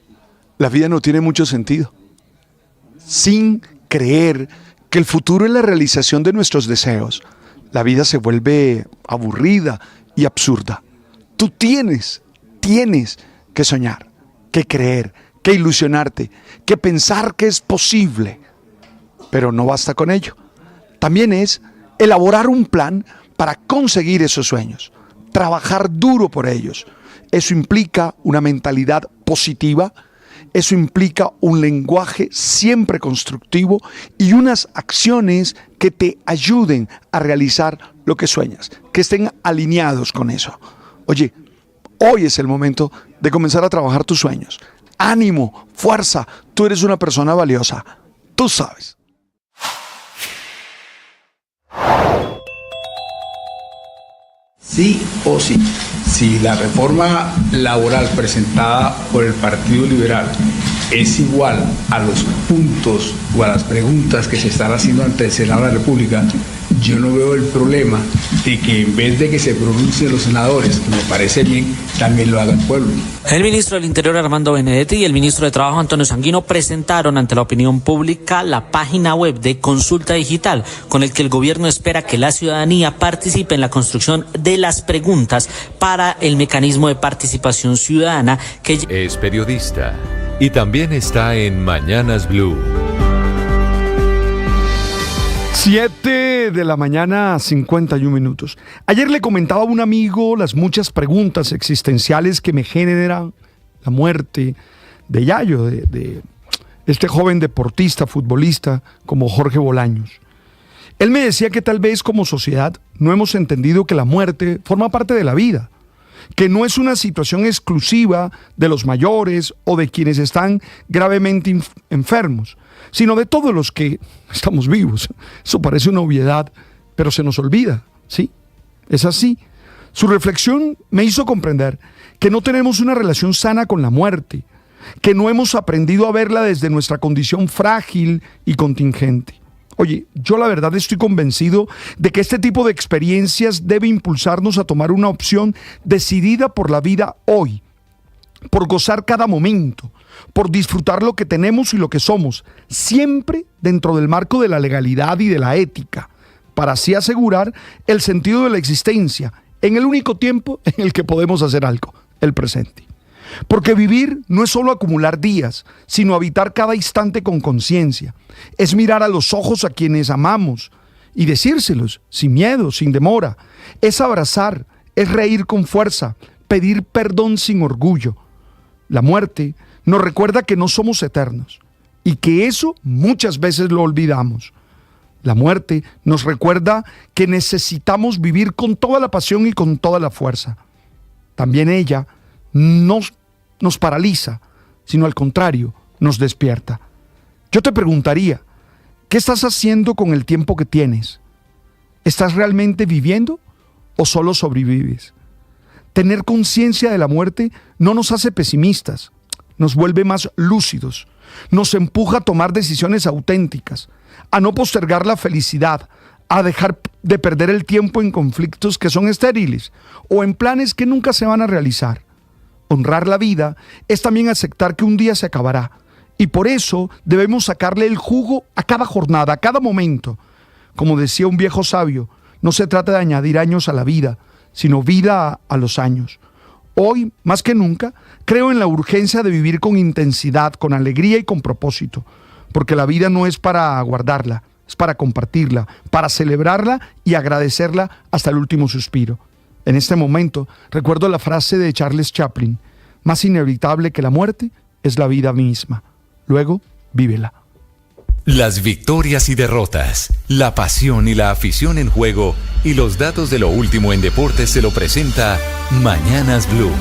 la vida no tiene mucho sentido. Sin creer que el futuro es la realización de nuestros deseos, la vida se vuelve aburrida y absurda. Tú tienes que soñar, que creer, que ilusionarte, que pensar que es posible. Pero no basta con ello. También es elaborar un plan para conseguir esos sueños, trabajar duro por ellos. Eso implica una mentalidad positiva, eso implica un lenguaje siempre constructivo y unas acciones que te ayuden a realizar lo que sueñas, que estén alineados con eso. Oye, hoy es el momento de comenzar a trabajar tus sueños. Ánimo, fuerza, tú eres una persona valiosa, tú sabes. Sí o sí, si la reforma laboral presentada por el Partido Liberal es igual a los puntos o a las preguntas que se están haciendo ante el Senado de la República, yo no veo el problema de que en vez de que se pronuncien los senadores, que me parece bien, también lo haga el pueblo. El ministro del Interior, Armando Benedetti, y el ministro de Trabajo, Antonio Sanguino, presentaron ante la opinión pública la página web de Consulta Digital, con el que el gobierno espera que la ciudadanía participe en la construcción de las preguntas para el mecanismo de participación ciudadana que es periodista y también está en Mañanas Blue. 7 de la mañana, 51 minutos. Ayer le comentaba a un amigo las muchas preguntas existenciales que me generan la muerte de Yayo, de este joven deportista, futbolista como Jorge Bolaños. Él me decía que tal vez como sociedad no hemos entendido que la muerte forma parte de la vida, que no es una situación exclusiva de los mayores o de quienes están gravemente enfermos, sino de todos los que estamos vivos. Eso parece una obviedad, pero se nos olvida, ¿sí? Es así. Su reflexión me hizo comprender que no tenemos una relación sana con la muerte, que no hemos aprendido a verla desde nuestra condición frágil y contingente. Oye, yo la verdad estoy convencido de que este tipo de experiencias debe impulsarnos a tomar una opción decidida por la vida hoy, por gozar cada momento, por disfrutar lo que tenemos y lo que somos, siempre dentro del marco de la legalidad y de la ética, para así asegurar el sentido de la existencia en el único tiempo en el que podemos hacer algo, el presente. Porque vivir no es solo acumular días, sino habitar cada instante con conciencia. Es mirar a los ojos a quienes amamos y decírselos sin miedo, sin demora. Es abrazar, es reír con fuerza, pedir perdón sin orgullo. La muerte nos recuerda que no somos eternos y que eso muchas veces lo olvidamos. La muerte nos recuerda que necesitamos vivir con toda la pasión y con toda la fuerza. También ella no nos paraliza, sino al contrario, nos despierta. Yo te preguntaría, ¿qué estás haciendo con el tiempo que tienes? ¿Estás realmente viviendo o solo sobrevives? Tener conciencia de la muerte no nos hace pesimistas, nos vuelve más lúcidos, nos empuja a tomar decisiones auténticas, a no postergar la felicidad, a dejar de perder el tiempo en conflictos que son estériles o en planes que nunca se van a realizar. Honrar la vida es también aceptar que un día se acabará y por eso debemos sacarle el jugo a cada jornada, a cada momento. Como decía un viejo sabio, no se trata de añadir años a la vida, sino vida a los años. Hoy, más que nunca, creo en la urgencia de vivir con intensidad, con alegría y con propósito, porque la vida no es para guardarla, es para compartirla, para celebrarla y agradecerla hasta el último suspiro. En este momento, recuerdo la frase de Charles Chaplin: más inevitable que la muerte es la vida misma. Luego, vívela. Las victorias y derrotas, la pasión y la afición en juego y los datos de lo último en deportes se lo presenta Mañanas Blue.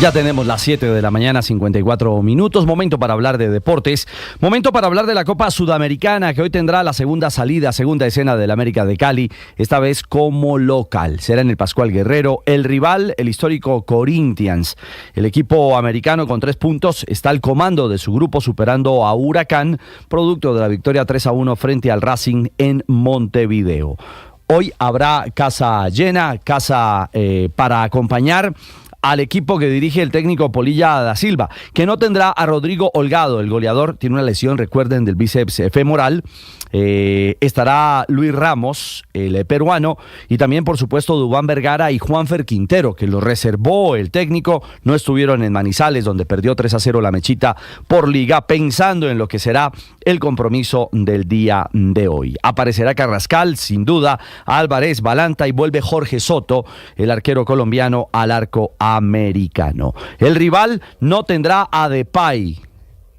Ya tenemos las 7 de la mañana, 54 minutos. Momento para hablar de deportes. Momento para hablar de la Copa Sudamericana, que hoy tendrá la segunda escena del América de Cali, esta vez como local. Será en el Pascual Guerrero. El rival, el histórico Corinthians. El equipo americano con 3 puntos está al comando de su grupo, superando a Huracán, producto de la victoria 3-1 frente al Racing en Montevideo. Hoy habrá casa llena, casa para acompañar al equipo que dirige el técnico Polilla da Silva, que no tendrá a Rodrigo Holgado. El goleador tiene una lesión, recuerden, del bíceps femoral. Estará Luis Ramos, el peruano, y también, por supuesto, Duván Vergara y Juanfer Quintero, que lo reservó el técnico. No estuvieron en Manizales, donde perdió 3-0 la Mechita por Liga, pensando en lo que será el compromiso del día de hoy. Aparecerá Carrascal, sin duda, Álvarez, Balanta, y vuelve Jorge Soto, el arquero colombiano, al arco americano. El rival no tendrá a Depay.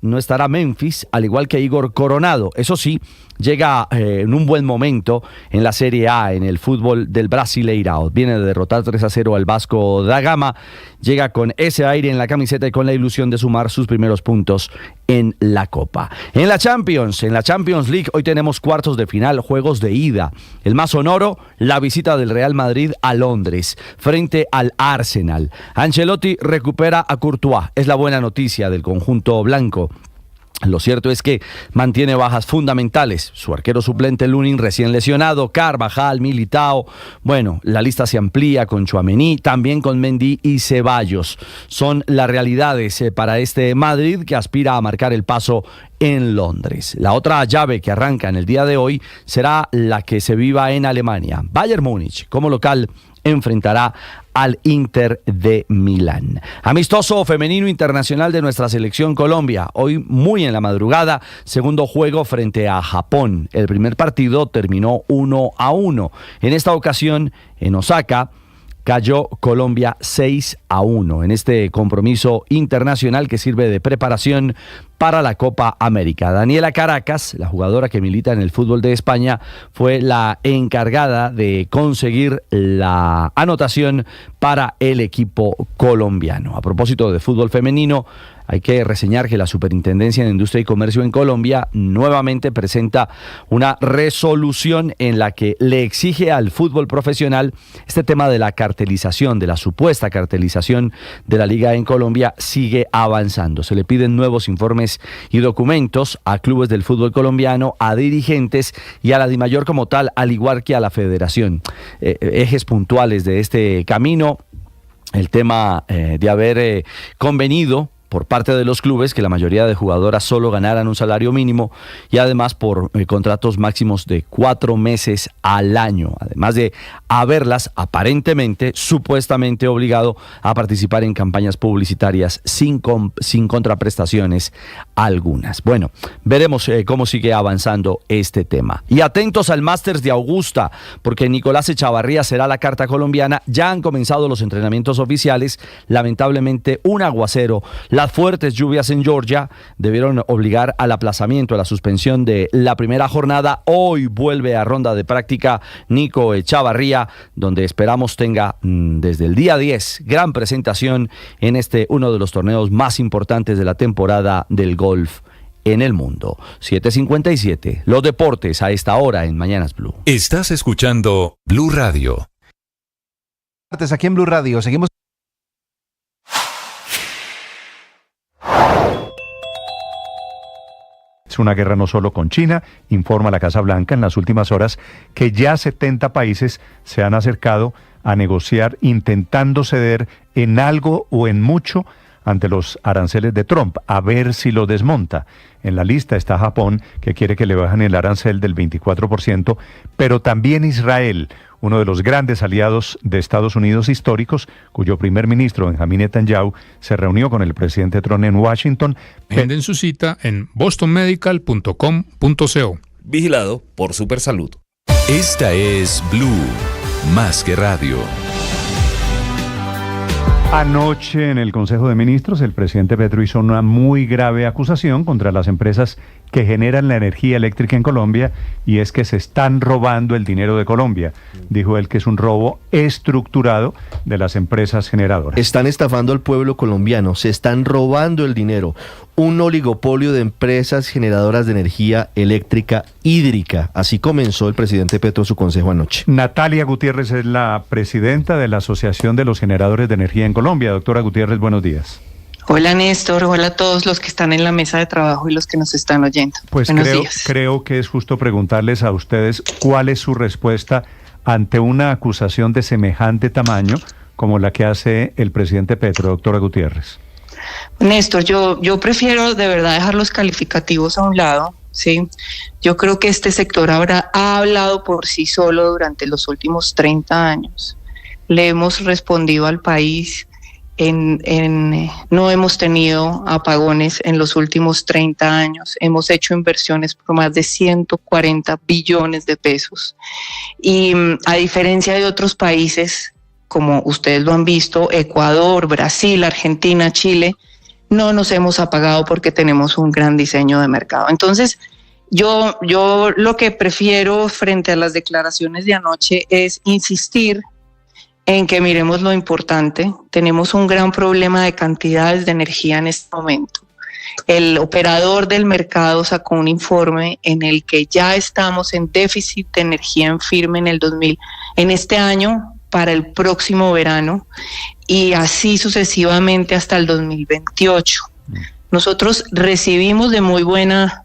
No estará Memphis, al igual que Igor Coronado. Eso sí, llega en un buen momento en la Serie A, en el fútbol del Brasileirao. Viene de derrotar 3-0 al Vasco da Gama. Llega con ese aire en la camiseta y con la ilusión de sumar sus primeros puntos en la Copa. En la Champions League, hoy tenemos cuartos de final, juegos de ida. El más sonoro, la visita del Real Madrid a Londres, frente al Arsenal. Ancelotti recupera a Courtois. Es la buena noticia del conjunto blanco. Lo cierto es que mantiene bajas fundamentales. Su arquero suplente Lunin recién lesionado, Carvajal, Militao. Bueno, la lista se amplía con Tchouaméni, también con Mendy y Ceballos. Son las realidades para este Madrid, que aspira a marcar el paso en Londres. La otra llave que arranca en el día de hoy será la que se viva en Alemania. Bayern Múnich, como local, enfrentará al Inter de Milán. Amistoso femenino internacional de nuestra selección Colombia. Hoy muy en la madrugada, segundo juego frente a Japón. El primer partido terminó 1-1. En esta ocasión, en Osaka, cayó Colombia 6-1 en este compromiso internacional que sirve de preparación para la Copa América. Daniela Caracas, la jugadora que milita en el fútbol de España, fue la encargada de conseguir la anotación para el equipo colombiano. A propósito de fútbol femenino, hay que reseñar que la Superintendencia de Industria y Comercio en Colombia nuevamente presenta una resolución en la que le exige al fútbol profesional este tema de la cartelización, de la supuesta cartelización de la liga en Colombia, sigue avanzando. Se le piden nuevos informes y documentos a clubes del fútbol colombiano, a dirigentes y a la DIMAYOR como tal, al igual que a la federación. Ejes puntuales de este camino: el tema de haber convenido por parte de los clubes que la mayoría de jugadoras solo ganaran un salario mínimo, y además por contratos máximos de 4 meses al año, además de haberlas aparentemente, supuestamente obligado a participar en campañas publicitarias sin contraprestaciones algunas. Bueno, veremos cómo sigue avanzando este tema. Y atentos al Masters de Augusta, porque Nicolás Echavarría será la carta colombiana. Ya han comenzado los entrenamientos oficiales. Lamentablemente, un aguacero, las fuertes lluvias en Georgia debieron obligar al aplazamiento, a la suspensión de la primera jornada. Hoy vuelve a ronda de práctica Nico Echavarría, donde esperamos tenga desde el día 10 gran presentación en uno de los torneos más importantes de la temporada del golf en el mundo. 7:57, los deportes a esta hora en Mañanas Blue. Estás escuchando Blue Radio. Aquí en Blue Radio seguimos. Es una guerra no solo con China, informa la Casa Blanca en las últimas horas que ya 70 países se han acercado a negociar intentando ceder en algo o en mucho ante los aranceles de Trump, a ver si lo desmonta. En la lista está Japón, que quiere que le bajen el arancel del 24%, pero también Israel, uno de los grandes aliados de Estados Unidos históricos, cuyo primer ministro, Benjamin Netanyahu, se reunió con el presidente Trump en Washington. Agenden su cita en bostonmedical.com.co. Vigilado por Supersalud. Esta es Blue, más que radio. Anoche en el Consejo de Ministros, el presidente Petro hizo una muy grave acusación contra las empresas que generan la energía eléctrica en Colombia, y es que se están robando el dinero de Colombia. Dijo él que es un robo estructurado de las empresas generadoras. Están estafando al pueblo colombiano, se están robando el dinero. Un oligopolio de empresas generadoras de energía eléctrica hídrica. Así comenzó el presidente Petro su consejo anoche. Natalia Gutiérrez es la presidenta de la Asociación de los Generadores de Energía en Colombia. Doctora Gutiérrez, buenos días. Hola Néstor, hola a todos los que están en la mesa de trabajo y los que nos están oyendo. Pues creo que es justo preguntarles a ustedes cuál es su respuesta ante una acusación de semejante tamaño como la que hace el presidente Petro, doctora Gutiérrez. Néstor, yo prefiero de verdad dejar los calificativos a un lado, ¿sí? Yo creo que este sector ha hablado por sí solo durante los últimos 30 años. Le hemos respondido al país. No hemos tenido apagones en los últimos 30 años. Hemos hecho inversiones por más de 140 billones de pesos. Y a diferencia de otros países, como ustedes lo han visto, Ecuador, Brasil, Argentina, Chile, no nos hemos apagado porque tenemos un gran diseño de mercado. Entonces, yo lo que prefiero frente a las declaraciones de anoche es insistir en que miremos lo importante. Tenemos un gran problema de cantidades de energía en este momento. El operador del mercado sacó un informe en el que ya estamos en déficit de energía en firme en este año para el próximo verano y así sucesivamente hasta el 2028. Nosotros recibimos de muy buena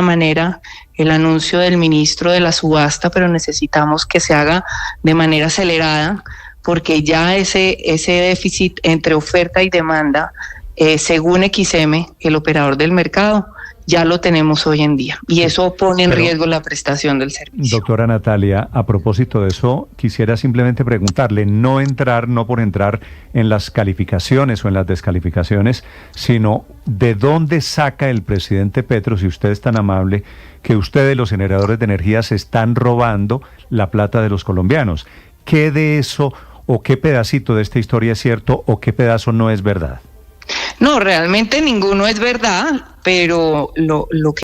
manera el anuncio del ministro de la subasta, pero necesitamos que se haga de manera acelerada porque ya ese déficit entre oferta y demanda, según XM, el operador del mercado, ya lo tenemos hoy en día y eso pone en riesgo la prestación del servicio. Doctora Natalia, a propósito de eso, quisiera simplemente preguntarle, no por entrar en las calificaciones o en las descalificaciones, sino de dónde saca el presidente Petro, si usted es tan amable, que ustedes, los generadores de energía, se están robando la plata de los colombianos. ¿Qué de eso o qué pedacito de esta historia es cierto o qué pedazo no es verdad? No, realmente ninguno es verdad, pero lo que